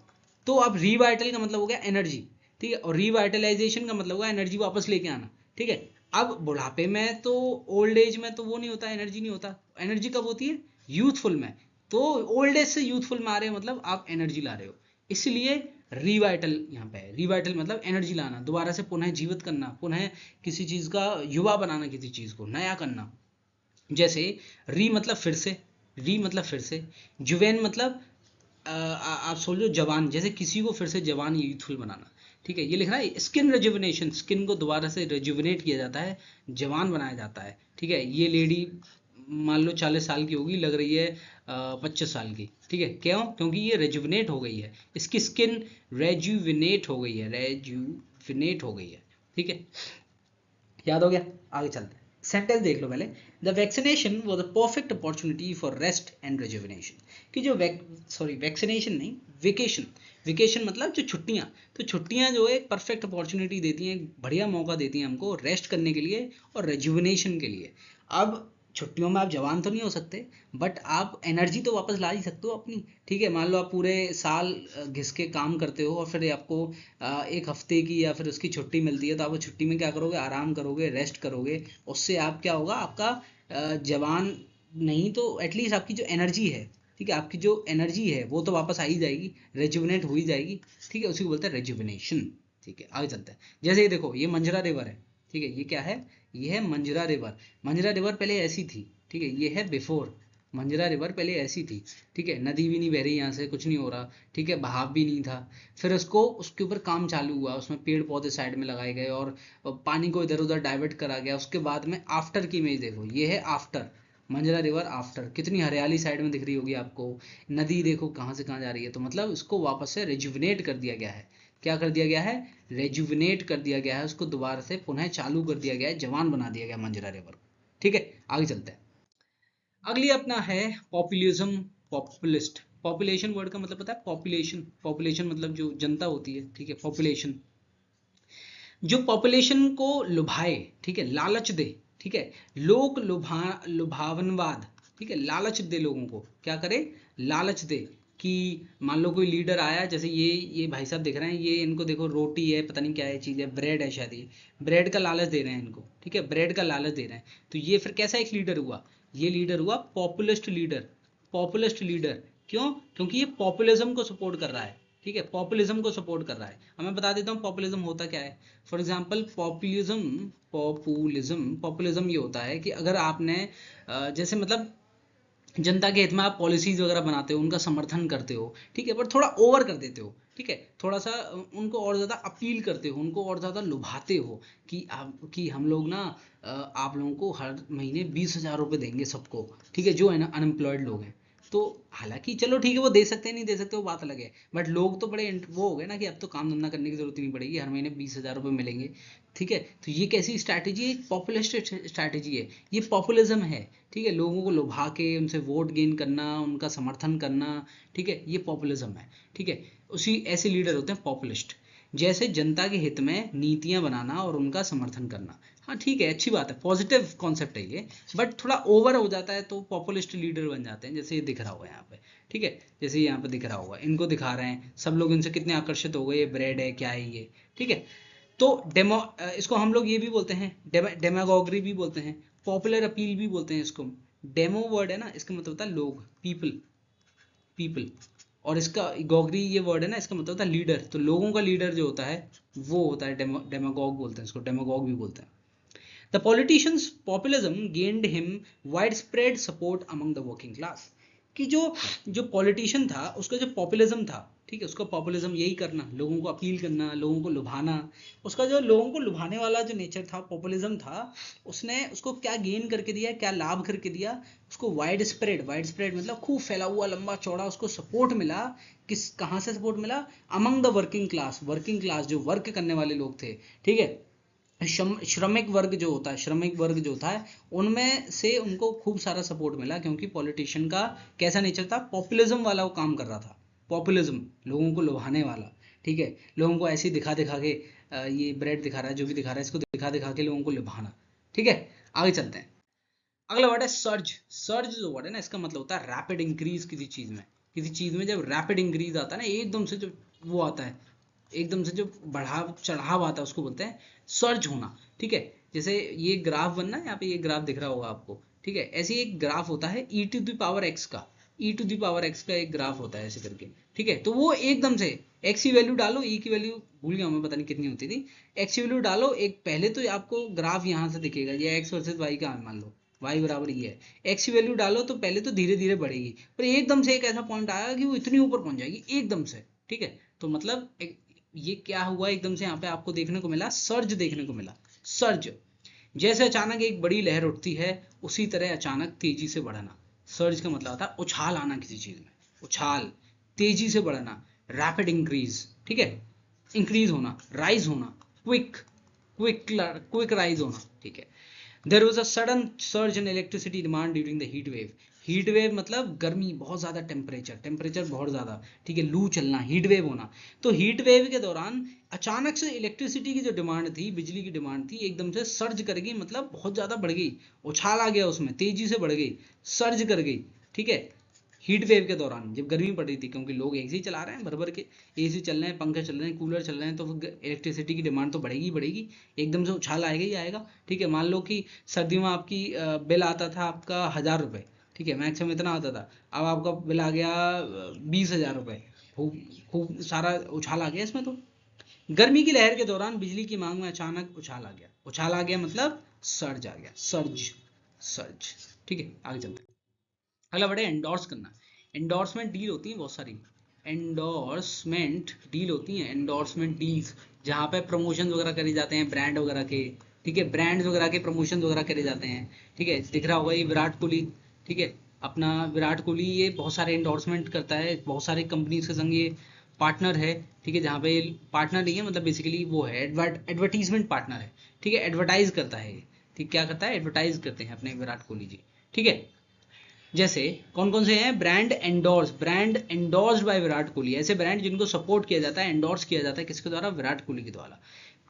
तो अब रिवाइटल का मतलब हो गया एनर्जी। ठीक है, और रिवाइटलाइजेशन का मतलब होगा एनर्जी वापस लेके आना। ठीक है, अब बुढ़ापे में तो, ओल्ड एज में तो वो नहीं होता, एनर्जी नहीं होता। एनर्जी कब होती है, यूथफुल में। तो ओल्ड एज से यूथफुल में आ रहे हो, मतलब आप एनर्जी ला रहे हो, इसलिए रिवाइटल यहाँ पे है। रिवाइटल मतलब एनर्जी लाना, दोबारा से पुनः जीवित करना, पुनः किसी चीज का युवा बनाना, किसी चीज को नया करना। जैसे री मतलब फिर से, री मतलब फिर से, जुवेन मतलब आप सोचो जवान, जैसे किसी को फिर से जवान यूथफुल बनाना। ठीक है, ये लिख रहा है स्किन रेजुविनेशन, स्किन को दोबारा से रेजुविनेट किया जाता है, जवान बनाया जाता है। ठीक है, ये लेडी मान लो 40 साल की होगी, लग रही है 25 साल की। ठीक है, क्यों, क्योंकि ये रेजुविनेट हो गई है, इसकी स्किन रेजुविनेट हो गई है, रेजुविनेट हो गई है। ठीक है, याद हो गया, आगे चलते हैं। सेंटेंस देख लो पहले, the vaccination was a perfect opportunity for rest and rejuvenation. कि जो वैक्सीनेशन नहीं, वेकेशन, वेकेशन मतलब जो छुट्टियां, तो छुट्टियां जो है एक परफेक्ट अपॉर्चुनिटी देती हैं, बढ़िया मौका देती हैं हमको रेस्ट करने के लिए और रेजुविनेशन के लिए। अब छुट्टियों में आप जवान तो नहीं हो सकते, बट आप एनर्जी तो वापस ला ही सकते हो अपनी। ठीक है, मान लो आप पूरे साल घिस के काम करते हो और फिर आपको एक हफ्ते की या फिर उसकी छुट्टी मिलती है, तो आप वो छुट्टी में क्या करोगे, आराम करोगे, रेस्ट करोगे। उससे आप क्या होगा, आपका जवान नहीं तो एटलीस्ट आपकी जो एनर्जी है, ठीक है, आपकी जो एनर्जी है वो तो वापस आ ही जाएगी, रेजुविनेट हो ही जाएगी। ठीक है, उसी को बोलते हैं रेजुविनेशन। ठीक है, आगे चलते हैं। जैसे ये देखो, ये मंजरा रिवर है। ठीक है, ये क्या है, ये है मंजरा रिवर। मंजरा रिवर पहले ऐसी थी। ठीक है, ये है बिफोर, मंजरा रिवर पहले ऐसी थी। ठीक है, नदी भी नहीं बह रही यहाँ से, कुछ नहीं हो रहा। ठीक है, बहाव भी नहीं था। फिर उसको, उसके ऊपर काम चालू हुआ, उसमें पेड़ पौधे साइड में लगाए गए और पानी को इधर उधर डाइवर्ट करा गया। उसके बाद में आफ्टर की इमेज देखो, ये है आफ्टर, मंजरा रिवर आफ्टर, कितनी हरियाली साइड में दिख रही होगी आपको, नदी देखो कहाँ से कहाँ जा रही है। तो मतलब इसको वापस से रेजुविनेट कर दिया गया है। क्या कर दिया गया है, रेजुविनेट कर दिया गया है, उसको दोबारा से पुनः चालू कर दिया गया है, जवान बना दिया गया मंजरा रिवर को। ठीक है, आगे चलते हैं। अगली अपना है पॉपुलिज्म, पॉपुलिस्ट। पॉपुलेशन वर्ड का मतलब पता है, पॉपुलेशन, पॉपुलेशन मतलब जो जनता होती है। ठीक है, पॉपुलेशन, जो पॉपुलेशन को लुभाए, ठीक है, लालच दे। ठीक है, लोक लुभावनवाद। ठीक है, लालच दे लोगों को, क्या करे, लालच दे। कि मान लो कोई लीडर आया, जैसे ये भाई साहब दिख रहे हैं, ये इनको देखो रोटी है, पता नहीं क्या है चीज़ है, ब्रेड है शायद, ये ब्रेड का लालच दे रहे हैं इनको। ठीक है, ब्रेड का लालच दे रहे हैं, तो ये फिर कैसा एक लीडर हुआ, ये लीडर हुआ पॉपुलिस्ट लीडर। पॉपुलिस्ट लीडर क्यों, क्योंकि ये पॉपुलिज्म को सपोर्ट कर रहा है। ठीक है, पॉपुलिज्म को सपोर्ट कर रहा है। अब मैं बता देता हूँ पॉपुलिज्म होता क्या है। फॉर एग्जाम्पल पॉपुलिज्म, पॉपुलिज्म ये होता है कि अगर आपने जैसे मतलब जनता के हित में आप पॉलिसीज वगैरह बनाते हो, उनका समर्थन करते हो। ठीक है, पर थोड़ा ओवर कर देते हो। ठीक है, थोड़ा सा उनको और ज़्यादा अपील करते हो, उनको और ज़्यादा लुभाते हो कि हम लोग ना आप लोगों को हर महीने 20,000 रुपये देंगे सबको। ठीक है, जो है ना अनएम्प्लॉयड लोग हैं, तो हालांकि चलो ठीक है, वो दे सकते हैं नहीं दे सकते वो बात अलग है, बट लोग तो बड़े वो हो गए ना कि अब तो काम धंधा करने की जरूरत ही नहीं पड़ेगी, हर महीने 20,000 रुपये मिलेंगे। ठीक है, तो ये कैसी स्ट्रैटेजी है? पॉपुलिस्ट स्ट्रैटेजी है, ये पॉपुलिज्म है। ठीक है, लोगों को लुभा के उनसे वोट गेन करना, उनका समर्थन करना, ठीक है, ये पॉपुलिज्म है। ठीक है, उसी ऐसे लीडर होते हैं पॉपुलिस्ट, जैसे जनता के हित में नीतियां बनाना और उनका समर्थन करना। हाँ ठीक है, अच्छी बात है, पॉजिटिव कॉन्सेप्ट है ये, बट थोड़ा ओवर हो जाता है तो पॉपुलिस्ट लीडर बन जाते हैं, जैसे ये दिख रहा होगा यहाँ पे। ठीक है, जैसे यहाँ पे दिख रहा होगा, इनको दिखा रहे हैं, सब लोग इनसे कितने आकर्षित हो गए, ये ब्रेड है क्या है ये। ठीक है, तो इसको हम लोग ये भी बोलते हैं, डेमागोगरी भी बोलते हैं, पॉपुलर अपील भी बोलते हैं इसको। डेमो वर्ड है ना, इसका मतलब होता है लोग, पीपल, पीपल, और इसका गोगरी ये वर्ड है ना, इसका मतलब होता है लीडर। तो लोगों का लीडर जो होता है वो होता है डेमागोग बोलते हैं इसको, डेमागोग भी बोलते हैं। The politicians populism gained him wide spread support among the working class, कि जो जो पॉलिटिशियन था उसका जो पॉपुलिज्म था, ठीक है, उसका पॉपुलिज्म यही करना, लोगों को अपील करना, लोगों को लुभाना, उसका जो लोगों को लुभाने वाला जो नेचर था, पॉपुलिज्म था, उसने उसको क्या गेन करके दिया, क्या लाभ करके दिया, उसको वाइड स्प्रेड, वाइड स्प्रेड मतलब खूब फैला हुआ, लंबा चौड़ा, उसको सपोर्ट मिला। किस कहाँ से सपोर्ट मिला? Among the working class, working class जो वर्क करने वाले लोग थे। ठीक है, श्रमिक वर्ग जो होता है, श्रमिक वर्ग जो होता है, उनमें से उनको खूब सारा सपोर्ट मिला, क्योंकि पॉलिटिशियन का कैसा नेचर था? पॉपुलिज्म वाला वो काम कर रहा था, पॉपुलिज्म, लोगों को लुभाने वाला। ठीक है, लोगों को ऐसे दिखा दिखा के ये ब्रेड दिखा रहा है, जो भी दिखा रहा है, इसको दिखा दिखा के लोगों को लुभाना। ठीक है, आगे चलते हैं। अगला वर्ड है सर्ज। सर्ज जो वर्ड है ना, इसका मतलब होता है रैपिड इंक्रीज किसी चीज में। किसी चीज में जब रैपिड इंक्रीज आता है ना, एकदम से जो वो आता है, एकदम से जो बढ़ाव चढ़ाव आता है, उसको बोलते हैं सर्ज होना। ठीक है, जैसे ये ग्राफ बनना है, यहाँ पे ये ग्राफ दिख रहा होगा आपको। ठीक है, ऐसे एक ग्राफ होता है e to the power x का, e to the power x का एक ग्राफ होता है ऐसे करके। ठीक है, तो वो एकदम से x की वैल्यू डालो, e की वैल्यू भूल गया मैं, पता नहीं कितनी होती थी, x की वैल्यू डालो, एक पहले तो आपको ग्राफ यहाँ से दिखेगा, ये x वर्सेस y का मान लो, y बराबर ये है, x की वैल्यू डालो तो पहले तो धीरे धीरे बढ़ेगी, पर एकदम से एक ऐसा पॉइंट आएगा कि वो इतनी ऊपर पहुंच जाएगी एकदम से। ठीक है, तो मतलब ये क्या हुआ, एकदम से यहाँ पे आपको देखने को मिला, सर्ज देखने को मिला। सर्ज, जैसे अचानक एक बड़ी लहर उठती है, उसी तरह अचानक तेजी से बढ़ना। सर्ज का मतलब आता है उछाल आना किसी चीज में, उछाल, तेजी से बढ़ना, रैपिड इंक्रीज। ठीक है, इंक्रीज होना, राइज होना, क्विक, क्विक राइज होना। ठीक है, there was a sudden surge in electricity demand during the heat wave. Heat wave मतलब गर्मी, बहुत ज्यादा टेम्परेचर, टेम्परेचर बहुत ज्यादा, ठीक है, लू चलना, हीट वेव होना। तो हीट वेव के दौरान अचानक से इलेक्ट्रिसिटी की जो डिमांड थी, बिजली की डिमांड थी, एकदम से सर्ज कर गई, मतलब बहुत ज्यादा बढ़ गई, उछाल आ गया उसमें, तेजी से बढ़ गई, सर्ज कर गई। ठीक है, हीट वेव के दौरान जब गर्मी पड़ रही थी, क्योंकि लोग एसी चला रहे हैं भर भर के, एसी चल रहे हैं, पंखे चल रहे हैं, कूलर चल रहे हैं, तो इलेक्ट्रिसिटी की डिमांड तो बढ़ेगी ही बढ़ेगी, एकदम से उछाल आएगा ही आएगा। ठीक है, मान लो कि सर्दियों में आपकी बिल आता था आपका 1,000 रुपये, ठीक है, मैक्सिमम इतना आता था, अब आपका बिल आ गया 20,000 रुपये, खूब खूब सारा उछाल आ गया इसमें। तो गर्मी की लहर के दौरान बिजली की मांग में अचानक उछाल आ गया, उछाल आ गया मतलब सर्ज आ गया, सर्ज, सर्ज। ठीक है, आगे चलते हैं। अगला वर्ड है एंडोर्स करना। एंडोर्समेंट डील होती है बहुत सारी, एंडोर्समेंट डील होती हैं, एंडोर्समेंट डील्स, जहाँ पे प्रमोशन वगैरह करे जाते हैं ब्रांड वगैरह के। ठीक है, ब्रांड्स वगैरह के प्रमोशन वगैरह करे जाते हैं। ठीक है, दिख रहा होगा ये विराट कोहली। ठीक है, अपना विराट कोहली ये बहुत सारे एंडोर्समेंट करता है, बहुत सारे कंपनीज के संग ये पार्टनर है। ठीक है, जहाँ पे पार्टनर नहीं है, मतलब बेसिकली वो है एडवर्टीजमेंट पार्टनर है। ठीक है, एडवर्टाइज करता है, ठीक, क्या करता है, एडवर्टाइज करते हैं अपने विराट कोहली जी। ठीक है, जैसे कौन कौन से हैं? Brand endorse, brand endorsed by Virat Kohli, ऐसे ब्रांड जिनको सपोर्ट किया जाता है, एंडोर्स किया जाता है, किसके द्वारा? विराट कोहली के द्वारा।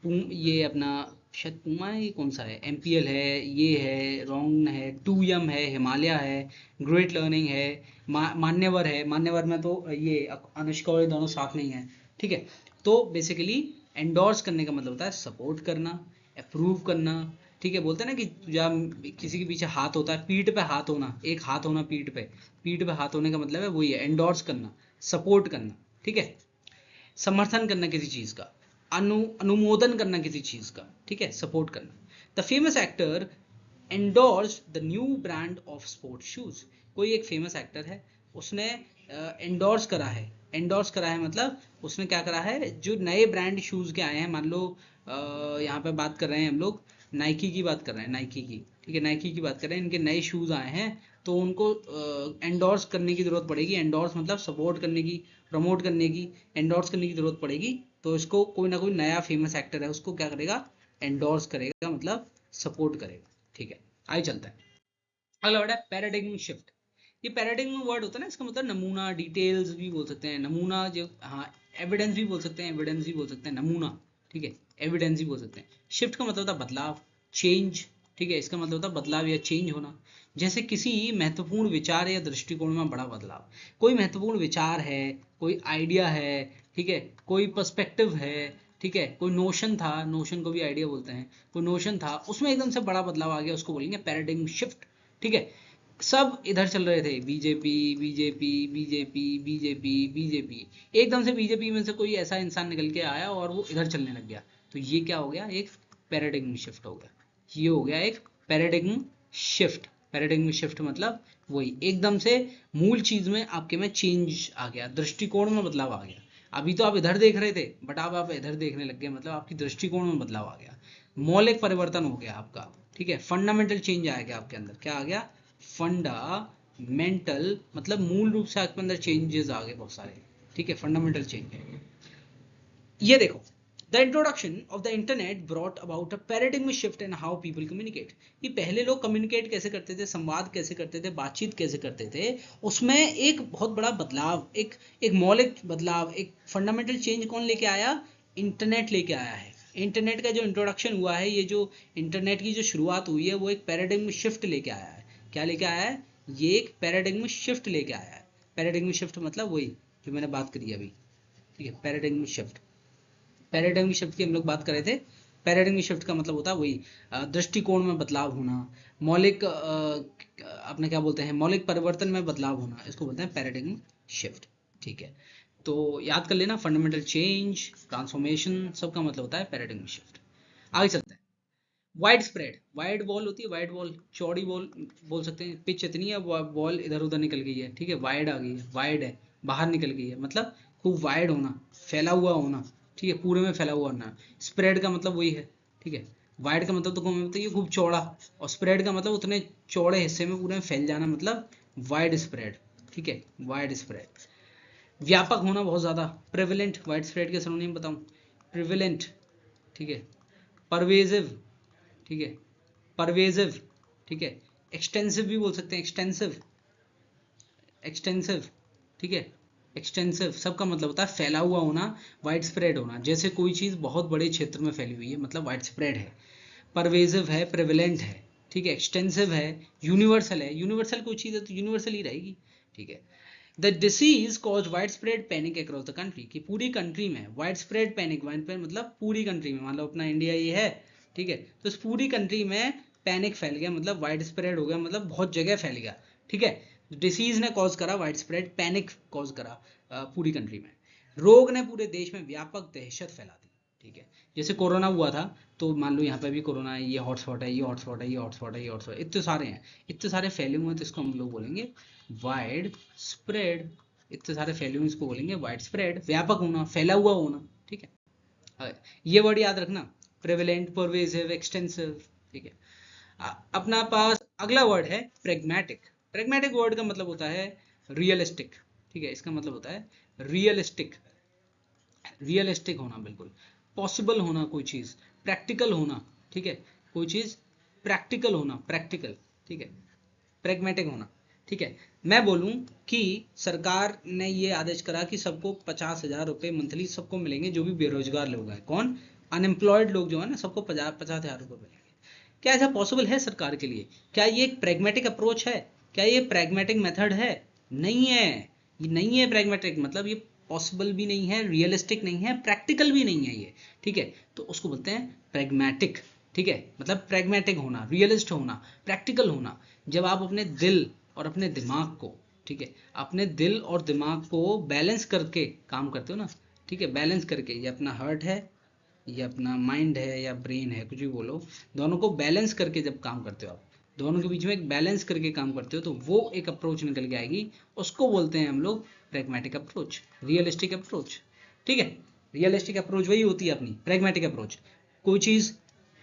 ये अपना शायद पूमा है, ये कौन सा है, एमपीएल है, ये है रॉन्ग है, 2M है, हिमालय है, ग्रेट लर्निंग है, मान्यवर है, मान्यवर में तो ये अनुष्का और ये दोनों साथ नहीं है। ठीक है, तो बेसिकली एंडोर्स करने का मतलब होता है सपोर्ट करना, अप्रूव करना। ठीक है, बोलते हैं ना कि जब किसी के पीछे हाथ होता है, पीठ पे हाथ होना, एक हाथ होना पीठ पे, पीठ पे हाथ होने का मतलब है वही है एंडोर्स करना, सपोर्ट करना। ठीक है, समर्थन करना किसी चीज का, अनुमोदन करना किसी चीज का। ठीक है, सपोर्ट करना। The famous actor endorsed the new brand of sport shoes. कोई एक फेमस एक्टर है, उसने एंडोर्स करा है, एंडोर्स करा है मतलब उसने क्या करा है, जो नए ब्रांड शूज के आए हैं, मान लो यहाँ पे बात कर रहे हैं हम लोग नाइकी की बात कर रहे हैं, नाइकी की। ठीक है, नाइकी की बात कर रहे हैं, इनके नए शूज आए हैं, तो उनको एंडोर्स करने की जरूरत पड़ेगी। एंडोर्स मतलब सपोर्ट करने की, प्रमोट करने की, एंडोर्स करने की जरूरत पड़ेगी। तो इसको कोई ना कोई नया फेमस एक्टर है उसको क्या करेगा, एंडोर्स करेगा, मतलब सपोर्ट करेगा। ठीक है, आगे चलता है। अगला वर्ड है पैराडिग्म शिफ्ट। ये पैराडिग्म वर्ड होता है ना, इसका मतलब नमूना, डिटेल्स भी बोल सकते हैं, नमूना जो, हाँ एविडेंस भी बोल सकते हैं, एविडेंस भी बोल सकते हैं, नमूना, ठीक है, एविडेंस भी बोल सकते हैं। शिफ्ट का मतलब होता है बदलाव, चेंज, ठीक है, इसका मतलब होता है बदलाव या चेंज होना। जैसे किसी महत्वपूर्ण विचार या दृष्टिकोण में बड़ा बदलाव। कोई महत्वपूर्ण विचार है, कोई आइडिया है, ठीक है, कोई पर्सपेक्टिव है, ठीक है, कोई नोशन था, नोशन को भी आइडिया बोलते हैं, कोई नोशन था उसमें एकदम से बड़ा बदलाव आ गया, उसको बोलेंगे पैराडिग्म शिफ्ट। ठीक है, सब इधर चल रहे थे, BJP BJP BJP BJP BJP, एकदम से बीजेपी में से कोई ऐसा इंसान निकल के आया और वो इधर चलने लग गया, तो ये क्या हो गया, एक पैराडिग्म शिफ्ट हो गया। ये हो गया एक पैराडिग्म शिफ्ट। पैराडिग्म शिफ्ट मतलब वही एकदम से मूल चीज में आपके में चेंज आ गया, दृष्टिकोण में बदलाव आ गया। अभी तो आप इधर देख रहे थे बट अब आप इधर देखने लग गए, मतलब आपकी दृष्टिकोण में बदलाव आ गया, मौलिक परिवर्तन हो गया आपका। ठीक है, फंडामेंटल चेंज आ गया आपके अंदर। क्या आ गया, फंडामेंटल, मतलब मूल रूप से आपके अंदर चेंजेस आ गए बहुत सारे। ठीक है, फंडामेंटल चेंज है। ये देखो, the introduction of the internet brought about a paradigm shift in how people communicate. ये पहले लोग कम्युनिकेट कैसे करते थे, संवाद कैसे करते थे, बातचीत कैसे करते थे, उसमें एक बहुत बड़ा बदलाव, एक मौलिक बदलाव, एक फंडामेंटल चेंज कौन लेके आया, इंटरनेट लेके आया है। इंटरनेट का जो इंट्रोडक्शन हुआ है, ये जो इंटरनेट की जो शुरुआत हुई है, वो एक पैराडिग्म शिफ्ट लेके आया है। क्या लेके आया है, ये एक पैराडिग्म शिफ्ट लेके आया है। पैराडिग्म शिफ्ट मतलब वही जो मैंने बात करी अभी। ठीक है, पैराडिग्म शिफ्ट, पैराडाइम शिफ्ट की हम लोग बात कर रहे थे। पैराडाइम शिफ्ट का मतलब होता है वही दृष्टिकोण में बदलाव होना, मौलिक अपने क्या बोलते हैं, मौलिक परिवर्तन में बदलाव होना, इसको बोलते हैं पैराडाइम शिफ्ट। ठीक है, तो याद कर लेना, फंडामेंटल चेंज, ट्रांसफॉर्मेशन, सबका मतलब होता है पैराडाइम शिफ्ट। आगे चलते हैं। वाइड स्प्रेड, वाइड बॉल होती है, वाइड बॉल, चौड़ी बॉल बोल सकते हैं, पिच इतनी है, बॉल इधर उधर निकल गई है, ठीक है, वाइड आ गई है, वाइड है, बाहर निकल गई है, मतलब खूब वाइड होना, फैला हुआ होना, ठीक है, पूरे में फैला हुआ होना। स्प्रेड का मतलब वही है, ठीक है, वाइड का मतलब तो बताइए खूब चौड़ा, और स्प्रेड का मतलब उतने चौड़े हिस्से में पूरे में फैल जाना, मतलब वाइड स्प्रेड। ठीक है, वाइड स्प्रेड। व्यापक होना बहुत ज्यादा, प्रेविलेंट, वाइड स्प्रेड के सिनोनिम बताऊं, प्रिविलेंट, ठीक है, परवेजिव, ठीक है, परवेजिव, ठीक है, एक्सटेंसिव भी बोल सकते हैं, एक्सटेंसिव, एक्सटेंसिव, ठीक है, एक्सटेंसिव, सबका मतलब होता है फैला हुआ होना, वाइड स्प्रेड होना। जैसे कोई चीज बहुत बड़े क्षेत्र में फैली हुई है, मतलब वाइड स्प्रेड है। परवेजिव है, प्रेविलेंट है, ठीक है, एक्सटेंसिव है, यूनिवर्सल है। यूनिवर्सल कोई चीज है तो यूनिवर्सल ही रहेगी। ठीक है, the disease cause wide spread panic across the country, कि पूरी कंट्री में वाइड स्प्रेड पैनिक, मतलब पूरी कंट्री में, मान लो अपना इंडिया ये है, ठीक है, तो इस पूरी कंट्री में पैनिक फैल गया, मतलब वाइड स्प्रेड हो गया, मतलब बहुत जगह फैल गया। ठीक है, डिसीज ने कॉज करा वाइड स्प्रेड पैनिक, कॉज करा पूरी कंट्री में। रोग ने पूरे देश में व्यापक दहशत फैला दी। ठीक है, जैसे कोरोना हुआ था, तो मान लो यहाँ पे भी कोरोना है, ये हॉटस्पॉट है, ये हॉटस्पॉट है, ये हॉटस्पॉट है, ये हॉटस्पॉट, इतने सारे हैं, इतने सारे फैले हुए हैं, तो इसको हम लोग बोलेंगे वाइड स्प्रेड। इतने सारे फैले हुए इसको बोलेंगे वाइड स्प्रेड, व्यापक होना, फैला हुआ होना। ठीक है, ये वर्ड याद रखना, प्रेवेलेंट, परवेसिव, एक्सटेंसिव। ठीक है, अपना पास अगला वर्ड है प्रेग्मेटिक। प्रेग्मेटिक वर्ड का मतलब होता है रियलिस्टिक। ठीक है, इसका मतलब होता है रियलिस्टिक, रियलिस्टिक होना, बिल्कुल पॉसिबल होना कोई चीज, प्रैक्टिकल होना। ठीक है, कोई चीज प्रैक्टिकल होना, प्रैक्टिकल। ठीक है, प्रेग्मेटिक होना। ठीक है, मैं बोलूं कि सरकार ने ये आदेश करा कि सबको 50,000 रुपए मंथली सबको मिलेंगे, जो भी बेरोजगार लोग हैं, कौन, अनएम्प्लॉयड लोग जो है ना, सबको 50,000 रुपए मिलेंगे। क्या ऐसा पॉसिबल है सरकार के लिए? क्या ये एक प्रैग्मेटिक अप्रोच है? क्या ये प्रैग्मेटिक मेथड है? नहीं है, ये नहीं है प्रैग्मेटिक, मतलब ये पॉसिबल भी नहीं है, रियलिस्टिक नहीं है, प्रैक्टिकल भी नहीं है ये। ठीक है, तो उसको बोलते हैं प्रैग्मेटिक। ठीक है, मतलब प्रैग्मेटिक होना, रियलिस्ट होना, प्रैक्टिकल होना। जब आप अपने दिल और अपने दिमाग को, ठीक है, अपने दिल और दिमाग को बैलेंस करके काम करते हो ना, ठीक है, बैलेंस करके, ये अपना हार्ट है, ये अपना माइंड है या ब्रेन है, कुछ भी बोलो, दोनों को बैलेंस करके जब काम करते हो आप, दोनों के बीच में एक बैलेंस करके काम करते हो, तो वो एक अप्रोच निकल के आएगी, उसको बोलते हैं हम लोग प्रैग्मेटिक अप्रोच, रियलिस्टिक अप्रोच। ठीक है, रियलिस्टिक अप्रोच वही होती है अपनी प्रैग्मेटिक अप्रोच। कोई चीज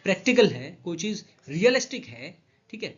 प्रैक्टिकल है, कोई चीज रियलिस्टिक है, ठीक है,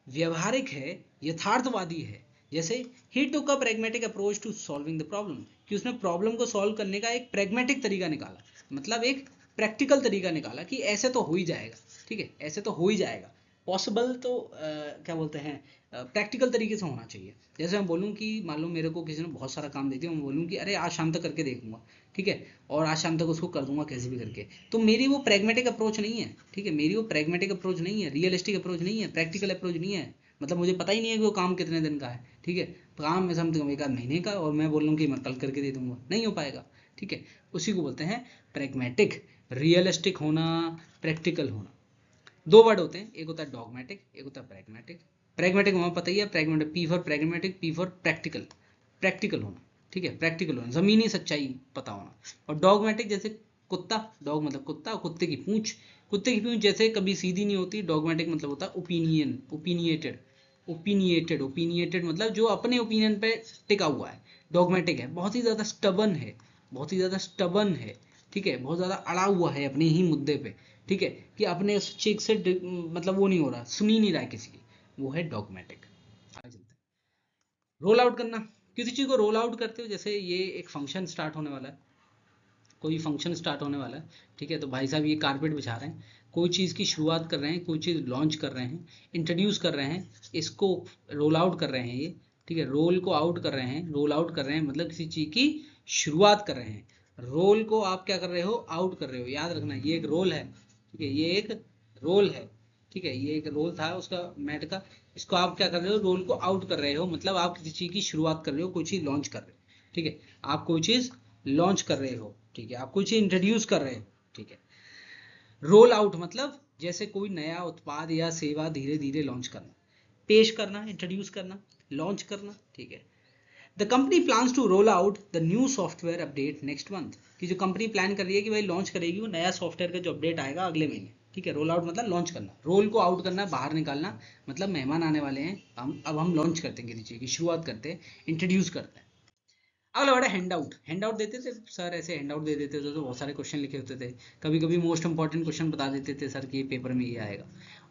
व्यवहारिक है, यथार्थवादी है। जैसे he took a pragmatic approach to solving the problem, कि उसने प्रॉब्लम को सॉल्व करने का एक प्रैग्मेटिक तरीका निकाला, मतलब एक प्रैक्टिकल तरीका निकाला कि ऐसे तो हो ही जाएगा, ठीक है, ऐसे तो हो ही जाएगा, पॉसिबल तो क्या बोलते हैं, प्रैक्टिकल तरीके से होना चाहिए। जैसे मैं बोलूँ कि मान लो मेरे को किसी ने बहुत सारा काम दे दिया, मैं बोलूँ कि अरे आज शाम तक करके देखूंगा, ठीक है, और आज शाम तक उसको कर दूंगा कैसे भी करके, तो मेरी वो प्रैग्मेटिक अप्रोच नहीं है, ठीक है, मेरी वो प्रैग्मेटिक अप्रोच नहीं है, रियलिस्टिक अप्रोच नहीं है, प्रैक्टिकल अप्रोच नहीं है। मतलब मुझे पता ही नहीं है कि वो काम कितने दिन का है, ठीक है, काम में समथिंग एक आध महीने का, और मैं बोल रहा हूँ कि मैं कल करके दे दूंगा, नहीं हो पाएगा, ठीक है। उसी को बोलते हैं प्रैग्मेटिक। रियलिस्टिक होना, प्रैक्टिकल होना, दो वर्ड होते हैं, एक होता है डॉगमेटिक, एक होता है प्रैग्मेटिक। प्रैग्मेटिक हमें पता ही है, pragmatic P for pragmatic, P for practical, practical होना, ठीक है, प्रैक्टिकल होना, जमीनी सच्चाई पता होना। और डॉगमेटिक जैसे कुत्ता, डॉग मतलब कुत्ता, कुत्ते की पूंछ, कुत्ते की पूंछ जैसे कभी सीधी नहीं होती, डॉगमेटिक मतलब होता है ओपिनियन, ओपिनिएटेड, ओपिनिएटेड, ओपिनिएटेड मतलब जो अपने ओपिनियन पे टिका हुआ है। डॉगमेटिक है, बहुत ही ज्यादा स्टबन है, बहुत ही ज्यादा स्टबन है, ठीक है, बहुत ज्यादा अड़ा हुआ है अपने ही मुद्दे पे, ठीक है, कि अपने उस चीज से मतलब वो नहीं हो रहा, सुनी नहीं रहा है किसी की, वो है डॉगमेटिक। आगे चलते हैं। रोल आउट करना, किसी चीज को रोल आउट करते हो, जैसे ये एक फंक्शन स्टार्ट होने वाला है, कोई फंक्शन स्टार्ट होने वाला है, ठीक है, तो भाई साहब ये कारपेट बिछा रहे हैं, कोई चीज़ की शुरुआत कर रहे हैं, कोई चीज़ लॉन्च कर रहे हैं, इंट्रोड्यूस कर रहे हैं, इसको रोल आउट कर रहे हैं ये, ठीक है, रोल को आउट कर रहे हैं, रोल आउट कर रहे हैं मतलब किसी चीज़ की शुरुआत कर रहे हैं। रोल को आप क्या कर रहे हो, आउट कर रहे हो, याद रखना ये एक रोल है, ठीक है, ये एक रोल है, ठीक है, ये एक रोल था उसका मैट का, इसको आप क्या कर रहे हो, रोल को आउट कर रहे हो, मतलब आप किसी चीज़ की शुरुआत कर रहे हो, कोई चीज़ लॉन्च कर रहे हो, ठीक है, आप कोई चीज़ लॉन्च कर रहे हो, ठीक है, आप कुछ इंट्रोड्यूस कर रहे हो, ठीक है। रोल आउट मतलब जैसे कोई नया उत्पाद या सेवा धीरे धीरे लॉन्च करना, पेश करना, इंट्रोड्यूस करना, लॉन्च करना, ठीक है। The company plans to roll out the new software update next month, कि जो कंपनी प्लान कर रही है कि भाई लॉन्च करेगी वो नया सॉफ्टवेयर का जो अपडेट आएगा अगले महीने, ठीक है। रोल आउट मतलब लॉन्च करना, रोल को आउट करना, बाहर निकालना, मतलब मेहमान आने वाले हैं, अब हम लॉन्च करते हैं किसी चीज़ की शुरुआत करते हैं, इंट्रोड्यूस करते हैं। अगला वर्ड है हैंड आउट। हैंड आउट देते थे सर, ऐसे हैंड आउट दे देते थे तो बहुत सारे क्वेश्चन लिखे होते थे, कभी कभी मोस्ट इंपॉर्टेंट क्वेश्चन बता देते थे सर कि पेपर में ये आएगा,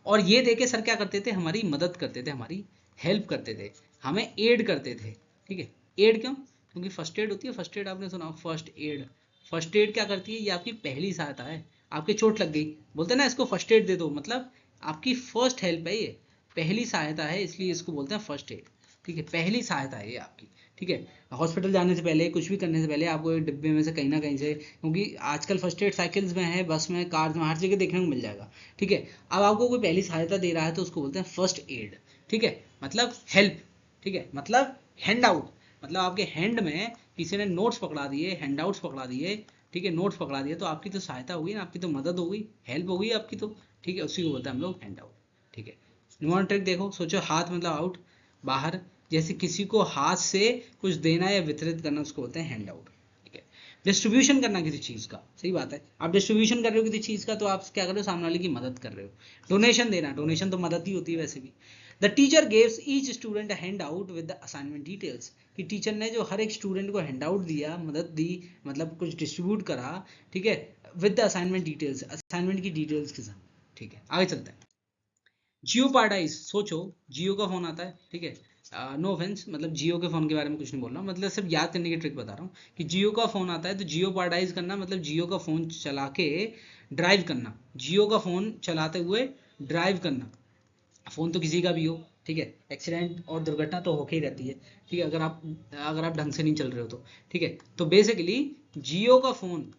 और ये देके सर क्या करते थे, हमारी मदद करते थे, हमारी हेल्प करते थे, हमें एड करते थे, ठीक है। एड क्यों, क्योंकि फर्स्ट एड होती है, फर्स्ट एड आपने सुना, फर्स्ट एड, फर्स्ट एड क्या करती है, ये आपकी पहली सहायता है, आपके चोट लग गई, बोलते हैं ना इसको फर्स्ट एड दे दो, मतलब आपकी फर्स्ट हेल्प है ये, पहली सहायता है, इसलिए इसको बोलते हैं फर्स्ट एड, ठीक है, पहली सहायता है ये आपकी, ठीक है। हॉस्पिटल जाने से पहले, कुछ भी करने से पहले आपको एक डिब्बे में से कहीं ना कहीं से, क्योंकि आजकल फर्स्ट एड साइकिल्स में है, बस में, कार में, हर जगह देखने को मिल जाएगा, ठीक है। अब आपको कोई पहली सहायता दे रहा है तो उसको बोलते हैं फर्स्ट एड, ठीक है, मतलब हेल्प, ठीक है, मतलब हैंड आउट, मतलब आपके हैंड में किसी ने नोट्स पकड़ा दिए, हैंड आउट्स पकड़ा दिए, ठीक है, नोट्स पकड़ा दिए, तो आपकी तो सहायता होगी ना, आपकी तो मदद होगी, हेल्प होगी आपकी तो, ठीक है, उसी को बोलते हैं हम लोग हैंड आउट, ठीक है। न्यूमॉन ट्रिक देखो, सोचो हाथ मतलब आउट, बाहर, जैसे किसी को हाथ से कुछ देना या वितरित करना, उसको बोलते हैं हैंड आउट, ठीक है। डिस्ट्रीब्यूशन करना किसी चीज का, सही बात है, आप डिस्ट्रीब्यूशन कर रहे हो किसी चीज का, तो आप क्या कर रहे हो, सामने वाले की मदद कर रहे हो। डोनेशन देना, डोनेशन तो मदद ही होती है वैसे भी। The teacher गेव्स each student hand out with the assignment details, कि टीचर ने जो हर एक स्टूडेंट को हैंड आउट दिया, मदद दी, मतलब कुछ डिस्ट्रीब्यूट करा, ठीक है, with the assignment details, assignment की डिटेल्स के साथ, ठीक है। आगे चलते हैं। जियो पार्डाइज, सोचो जियो का फोन आता है, ठीक है, नो ऑफेंस, मतलब जियो के फोन के बारे में कुछ नहीं बोल रहा हूँ, मतलब सिर्फ याद करने की ट्रिक बता रहा हूँ कि जियो का फोन आता है तो जियो पार्डाइज करना मतलब जियो का फोन चला के ड्राइव करना, जियो का फोन चलाते हुए ड्राइव करना। फोन तो किसी का भी हो, ठीक है, एक्सीडेंट और दुर्घटना तो होके ही रहती है, ठीक है, अगर आप ढंग से नहीं चल रहे हो तो, ठीक है। तो बेसिकली जियो का फोन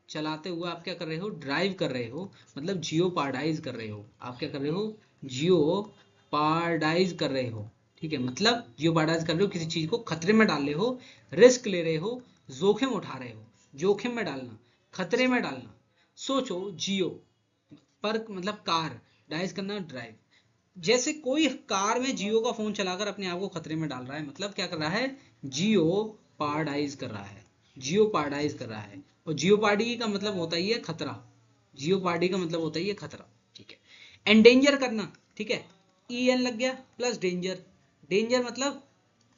चलाते हुए आप क्या कर रहे हो, ड्राइव कर रहे हो, मतलब जियो पार्डाइज कर रहे हो, आप क्या कर रहे हो, जियो पार्डाइज कर रहे हो, ठीक है, मतलब जियो पार्डाइज कर रहे हो, किसी चीज को खतरे में डाल रहे हो, रिस्क ले रहे हो, जोखिम उठा रहे हो, जोखिम में डालना, खतरे में डालना। सोचो जियो पर मतलब कार, डाइज करना, ड्राइव, जैसे कोई कार में जियो का फोन चलाकर अपने आप को खतरे में डाल रहा है, मतलब क्या कर रहा है, जियो पार्डाइज कर रहा है, जियो पार्डाइज कर रहा है। और जियो पार्डी का मतलब होता ही है खतरा, जियो पार्डी का मतलब होता ही है खतरा, ठीक है। एंडेंजर करना, ठीक है, ई एन लग गया प्लस डेंजर, डेंजर मतलब,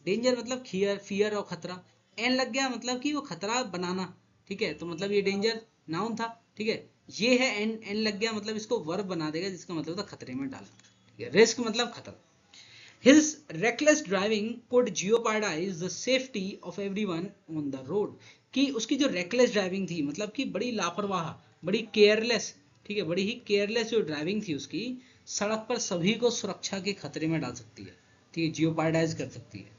डेंजर मतलब फियर, फियर और खतरा, एन लग गया मतलब कि वो खतरा बनाना, ठीक है, तो मतलब ये डेंजर नाउन था, ठीक है, ये है एन लग गया मतलब इसको वर्ब बना देगा, जिसका मतलब था खतरे में डालना, ठीक है, रिस्क मतलब खतरा। His reckless driving could jeopardize the safety of everyone on the road. कि उसकी जो reckless driving थी, मतलब कि बड़ी लापरवाह, बड़ी केयरलेस, ठीक है, बड़ी ही केयरलेस जो ड्राइविंग थी उसकी, सड़क पर सभी को सुरक्षा के खतरे में डाल सकती है, ठीक है, जियोपार्डाइज कर सकती है।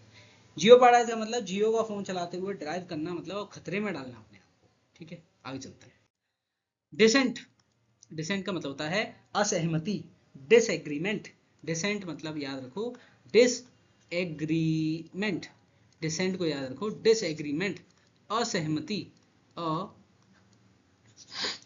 जियोपार्डाइज का मतलब जियो का फोन चलाते हुए ड्राइव करना, मतलब खतरे में डालना अपने आप को, ठीक है। आगे चलते हैं। डिसेंट, डिसेंट का मतलब होता है असहमति, डिसएग्रीमेंट। डिसेंट मतलब याद रखो डिसएग्रीमेंट, डिसेंट को याद रखो डिसएग्रीमेंट, असहमति,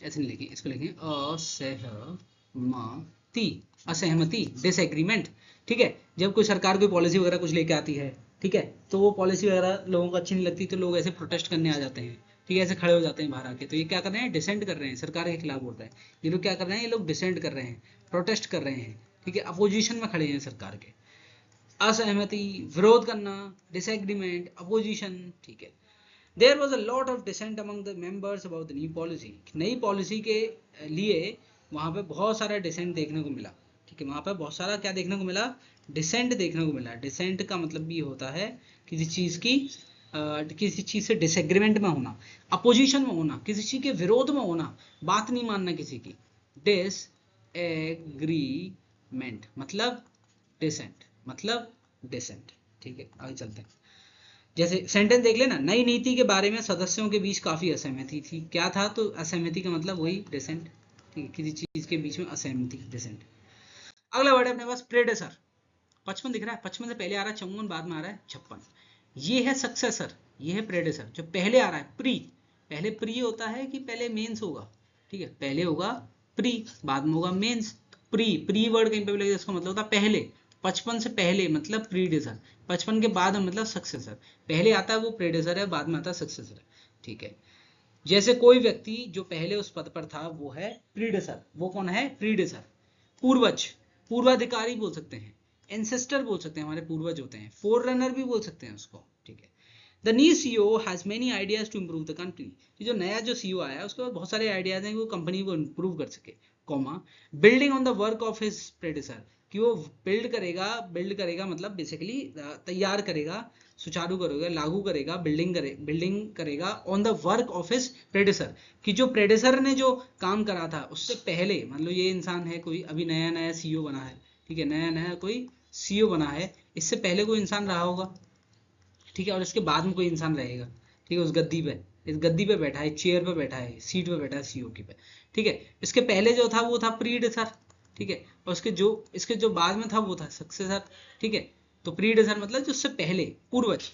ऐसे नहीं लिखी, इसको लिखें असहमति, असहमति, डिसएग्रीमेंट, ठीक है। जब कोई सरकार कोई पॉलिसी वगैरह कुछ लेके आती है, ठीक है, तो वो पॉलिसी वगैरह लोगों को अच्छी नहीं लगती, तो लोग ऐसे प्रोटेस्ट करने आ जाते हैं, ठीक है, ऐसे खड़े हो जाते हैं बाहर आके। तो ये क्या कर रहे हैं, डिसेंट कर रहे हैं, सरकार के खिलाफ बोल रहे हैं। ये लोग क्या कर रहे हैं, ये लोग डिसेंट कर रहे हैं, प्रोटेस्ट कर रहे हैं, ठीक है, अपोजिशन में खड़े हैं सरकार के। असहमति, विरोध करना, डिसएग्रीमेंट, अपोजिशन, ठीक है। There was a lot of dissent among the members about the new policy. नई पॉलिसी के लिए वहाँ पे बहुत सारा डिसेंट देखने को मिला, ठीक है, वहाँ पे बहुत सारा क्या देखने को मिला, डिसेंट देखने को मिला। डिसेंट का मतलब भी होता है किसी चीज़ की किसी चीज़ से डिसएग्रीमेंट में होना, अपोजिशन में होना, किसी चीज़ के विरोध में होना, बात नहीं मानना किसी की। डिसएग्रीमेंट मतलब डिसेंट, मतलब डिसेंट, ठीक है। आगे चलते हैं। जैसे सेंटेंस देख लेना, नई नीति के बारे में सदस्यों के बीच काफी असहमति थी। क्या था, तो असहमति का मतलब वही डिसेंट, ठीक है, किसी चीज के बीच में असहमति, डिसेंट। अगला वर्ड है अपने पास प्रेडेसर। 55 दिख रहा है, 55 से पहले आ रहा है 54, बाद में आ रहा है 56। ये है सक्सेसर, ये है प्रेडेसर। जो पहले आ रहा है प्री, पहले प्री होता है कि पहले मेंस होगा, ठीक है, पहले होगा प्री, बाद में होगा मेंस। प्री, प्री वर्ड कहीं पे भी लगेगा, इसका मतलब होता है पहले। 55 से पहले मतलब प्रीडेसर, 55 के बाद मतलब सक्सेसर। पहले आता है वो प्रेडेसर है, बाद में आता है सक्सेसर है, ठीक है। जैसे कोई व्यक्ति जो पहले उस पद पर था वो है प्रीडेसर। वो कौन है, प्रीडेसर। पूर्वज, पूर्वाधिकारी बोल सकते हैं, एंसेस्टर बोल सकते हैं, हमारे पूर्वज होते हैं, फोर रनर भी बोल सकते हैं उसको, ठीक है। The new CEO has many ideas to improve the company. जो नया जो सीईओ आया है उसके पास बहुत सारे आइडियाज हैं कि वो कंपनी को इम्प्रूव कर सके, comma building on the work of his predecessor, कि वो बिल्ड करेगा मतलब बेसिकली तैयार करेगा, सुचारू करेगा, लागू करेगा, बिल्डिंग करेगा on the work of his predecessor, कि जो प्रेडेसर ने जो काम करा था उससे पहले, मतलब ये इंसान है कोई अभी नया नया सीईओ बना है, ठीक है, नया नया कोई सीईओ बना है, इससे पहले कोई इंसान रहा होगा, ठीक है, और इसके बाद में कोई इंसान रहेगा, ठीक है, उस गद्दी पे, इस गद्दी पे बैठा है, चेयर पे बैठा है, सीट पे बैठा है सीईओ की पे, ठीक है। इसके पहले जो था वो था प्रीडेसर, ठीक है, और इसके जो बाद में था वो था सक्सेसर, ठीक है। तो प्रीडेसर मतलब जो उससे पहले, पूर्वज।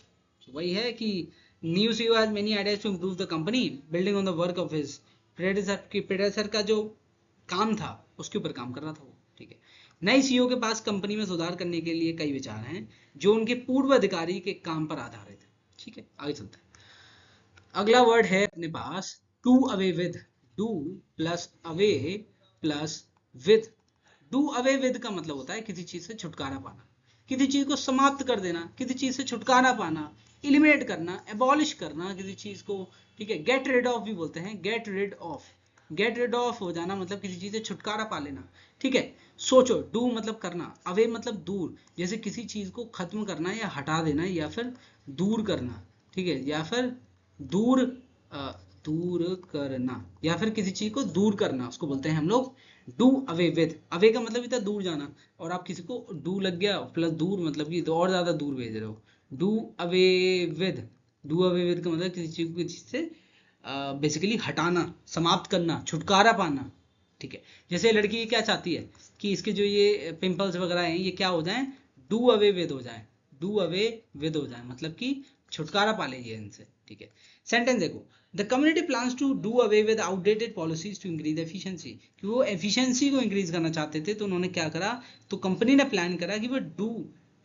वही है कि new CEO has many ideas to improve the company building on the work of his predecessor, की प्रेडेसर का जो काम था उसके ऊपर काम कर रहा था वो, ठीक है। नई सीईओ के पास कंपनी में सुधार करने के लिए कई विचार हैं जो उनके पूर्व अधिकारी के काम पर आधारित है, ठीक है। आगे चलते हैं। अगला वर्ड है अपने पास do away with. Do plus away plus with. Do away with का मतलब होता है किसी चीज से छुटकारा पाना, किसी चीज को समाप्त कर देना, किसी चीज से छुटकारा पाना, एलिमिनेट करना, एबॉलिश करना किसी चीज को, ठीक है। गेट रिड ऑफ भी बोलते हैं, get rid off, get rid off हो जाना मतलब किसी चीज से छुटकारा पा लेना, ठीक है। सोचो, डू मतलब करना, अवे मतलब दूर, जैसे किसी चीज को खत्म करना या हटा देना या फिर दूर करना, ठीक है, या फिर दूर दूर करना, या फिर किसी चीज को दूर करना, उसको बोलते हैं हम लोग डू अवे विद। अवे का मतलब इतना दूर जाना, और आप किसी को डू लग गया प्लस दूर मतलब कि तो और ज्यादा दूर भेज रहे हो। Do away with, do away with का मतलब किसी चीज को किसी से बेसिकली हटाना, समाप्त करना, छुटकारा पाना, ठीक है। जैसे लड़की क्या चाहती है कि इसके जो ये पिंपल्स वगैरह हैं ये क्या हो जाएं, डू अवे विद हो जाएं, डू अवे विद हो जाएं, मतलब कि छुटकारा पा लीजिए इनसे, ठीक है। सेंटेंस देखो, the community plans to do away with outdated policies to increase efficiency, कि वो एफिशिएंसी को इंक्रीज करना चाहते थे, तो उन्होंने क्या करा, तो कंपनी ने प्लान करा कि वो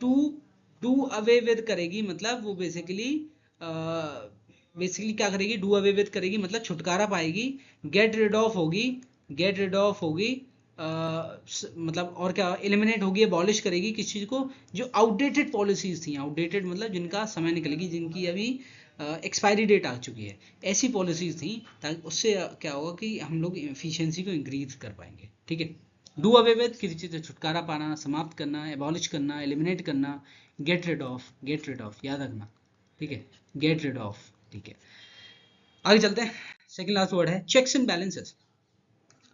टू डू अवे विद करेगी, मतलब वो बेसिकली क्या करेगी, डू अवे विद करेगी मतलब छुटकारा पाएगी, गेट रिड ऑफ होगी, गेट रिड ऑफ होगी मतलब और क्या, एलिमिनेट होगी, अबॉलिश करेगी किस चीज को, जो आउटडेटेड पॉलिसीज थी, आउटडेटेड मतलब जिनका समय निकलेगी, जिनकी अभी एक्सपायरी डेट आ चुकी है, ऐसी पॉलिसीज थी, ताकि उससे क्या होगा कि हम लोग एफिशिएंसी को इंक्रीज कर पाएंगे, ठीक है। डू अवे विद, किसी चीज से छुटकारा पाना, समाप्त करना, एबॉलिश करना, एलिमिनेट करना, गेट रिड ऑफ याद रखना, ठीक है, गेट रिड ऑफ, ठीक है। आगे चलते हैं, सेकंड लास्ट वर्ड है चेक्स एंड बैलेंसेस।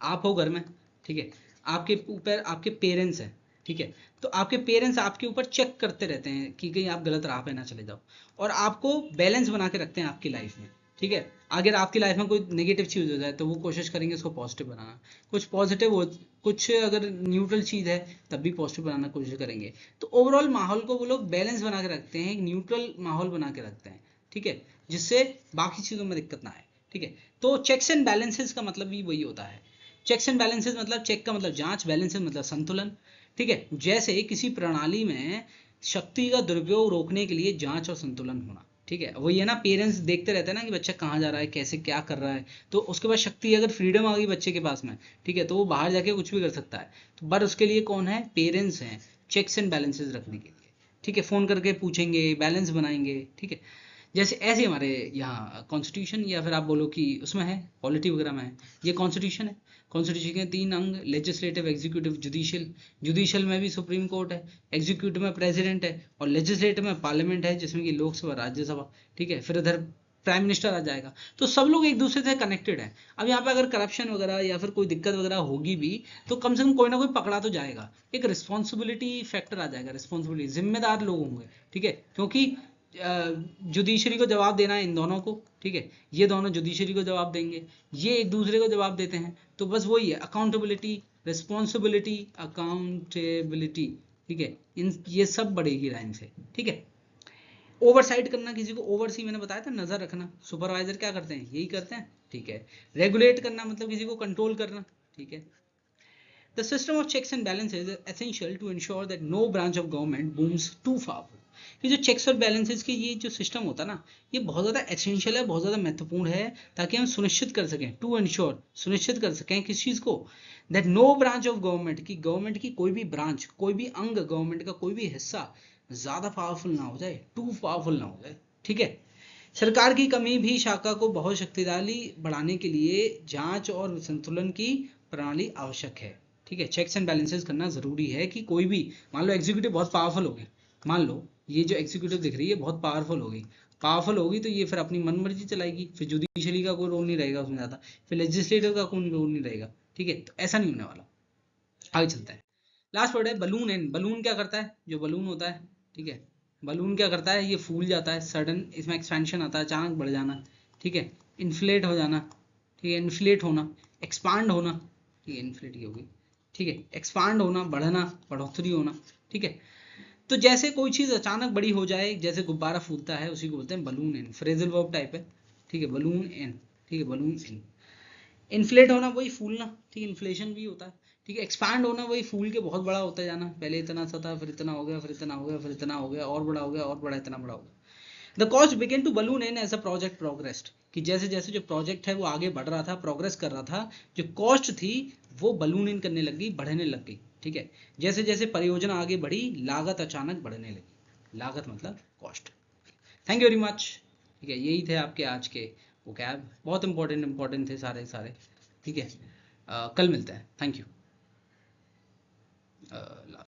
आप हो घर में, ठीक है, आपके ऊपर आपके पेरेंट्स हैं, ठीक है, तो आपके पेरेंट्स आपके ऊपर चेक करते रहते हैं कि कहीं आप गलत राह पे ना चले जाओ, और आपको बैलेंस बना के रखते हैं आपकी लाइफ में, ठीक है। अगर आपकी लाइफ में कोई नेगेटिव चीज़ हो जाए तो वो कोशिश करेंगे उसको पॉजिटिव बनाना, कुछ पॉजिटिव हो, कुछ अगर न्यूट्रल चीज़ है तब भी पॉजिटिव बनाना कोशिश करेंगे। तो ओवरऑल माहौल को वो लोग बैलेंस बना के रखते हैं, एक न्यूट्रल माहौल बना के रखते हैं, ठीक है, जिससे बाकी चीज़ों में दिक्कत ना आए, ठीक है। तो चेक्स एंड बैलेंसेस का मतलब भी वही होता है। चेक्स एंड बैलेंसेस मतलब, चेक का मतलब जांच, बैलेंसेस मतलब संतुलन, ठीक है। जैसे किसी प्रणाली में शक्ति का दुरुपयोग रोकने के लिए जांच और संतुलन होना, ठीक है। वही है ना, पेरेंट्स देखते रहते हैं ना कि बच्चा कहाँ जा रहा है, कैसे क्या कर रहा है, तो उसके बाद शक्ति, अगर फ्रीडम आ गई बच्चे के पास में, ठीक है, तो वो बाहर जाके कुछ भी कर सकता है, तो पर उसके लिए कौन है, पेरेंट्स हैं, चेक्स एंड बैलेंसेस रखने के लिए, ठीक है। फोन करके पूछेंगे, बैलेंस बनाएंगे, ठीक है। जैसे ऐसे हमारे यहाँ कॉन्स्टिट्यूशन, या फिर आप बोलो कि उसमें है पॉलिटी वगैरह में है, ये कॉन्स्टिट्यूशन है। कॉन्स्टिट्यूशन के 3 अंग, लेजिस्लेटिव, एग्जीक्यूटिव, जुडिशियल। जुडिशियल में भी सुप्रीम कोर्ट है, एग्जीक्यूटिव में प्रेसिडेंट है, और लेजिस्लेटिव में पार्लियामेंट है, जिसमें कि लोकसभा, राज्यसभा, ठीक है। फिर इधर प्राइम मिनिस्टर आ जाएगा। तो सब लोग एक दूसरे से कनेक्टेड है। अब यहाँ पे अगर करप्शन वगैरह या फिर कोई दिक्कत वगैरह होगी भी, तो कम से कम कोई ना कोई पकड़ा तो जाएगा, एक रिस्पॉन्सिबिलिटी फैक्टर आ जाएगा, रिस्पॉन्सिबिलिटी, जिम्मेदार लोग होंगे, ठीक है, क्योंकि जुडिशरी को जवाब देना है इन दोनों को, ठीक है, ये दोनों जुडिशरी को जवाब देंगे, ये एक दूसरे को जवाब देते हैं, तो बस वही है, अकाउंटेबिलिटी, रिस्पॉन्सिबिलिटी, अकाउंटेबिलिटी, ठीक है, इन ये सब बढ़ेगी लाइन से, ठीक है। ओवरसाइट करना, किसी को ओवरसी, मैंने बताया था, नजर रखना, सुपरवाइजर क्या करते हैं, यही करते हैं, ठीक है। रेगुलेट करना मतलब किसी को कंट्रोल करना, ठीक है। The system of checks and balances is essential to ensure that no branch of government booms too far. ये जो चेक्स और बैलेंसेस की ये जो सिस्टम होता है ना, ये बहुत ज़्यादा एसेंशियल है, बहुत ज़्यादा महत्वपूर्ण है, ताकि हम सुनिश्चित कर सकें, टू इंश्योर, सुनिश्चित कर सकें किस चीज़ को, that no branch of government, की गवर्नमेंट की कोई भी ब्रांच, कोई भी अंग, गवर्नमेंट का कोई भी हिस्सा ज़्यादा पावरफुल ना हो जाए, टू पावरफुल ना हो जाए, ठीक है। सरकार की कमी भी शाखा को बहुत शक्तिशाली बढ़ाने के लिए जांच और संतुलन की प्रणाली आवश्यक है, ठीक है। चेक्स एंड बैलेंसेस करना जरूरी है कि कोई भी, मान लो एग्जीक्यूटिव बहुत पावरफुल होगी, मान लो ये जो एग्जीक्यूटिव दिख रही है बहुत पावरफुल होगी, तो ये फिर अपनी मनमर्जी चलाएगी, फिर जुडिशरी का कोई रोल नहीं रहेगा उसमें ज़्यादा, फिर लेजिस्लेटिव का कोई रोल नहीं रहेगा, ठीक है। तो ऐसा नहीं होने वाला। आगे चलते हैं, लास्ट वर्ड है बलून एंड। बलून क्या करता है, जो बलून होता है, ठीक है, बलून क्या करता है, ये फूल जाता है, सडन इसमें एक्सपेंशन आता है, अचानक बढ़ जाना, ठीक है, इन्फ्लेट हो जाना, ठीक है, इन्फ्लेट होना, एक्सपांड होना, ठीक है, इन्फ्लेट की होगी, ठीक है, एक्सपांड होना, बढ़ना, बढ़ोतरी होना, ठीक है। तो जैसे कोई चीज़ अचानक बड़ी हो जाए, जैसे गुब्बारा फूलता है, उसी को बोलते हैं balloon and, phrasal verb type है, ठीक है, बलून एंड, ठीक है, बलून एंड। इन्फ्लेट होना वही फूलना, ठीक है, इन्फ्लेशन भी होता है, ठीक है। एक्सपैंड होना वही फूल के बहुत बड़ा होता जाना, पहले इतना सा था, फिर इतना हो गया, फिर इतना हो गया, फिर इतना हो गया, और बड़ा हो गया, और बड़ा, इतना बड़ा हो गया। The cost began to balloon in as a project progressed, कि जैसे जैसे जो प्रोजेक्ट है वो आगे बढ़ रहा था, प्रोग्रेस कर रहा था, जो कॉस्ट थी वो बलून इन करने लग गई, बढ़ने लग गई, ठीक है। जैसे जैसे परियोजना आगे बढ़ी, लागत अचानक बढ़ने लगी, लागत मतलब cost. Thank you very much, ठीक है, यही थे आपके आज के वोकैब, बहुत इंपॉर्टेंट थे सारे सारे, ठीक है। कल मिलते हैं, थैंक यू।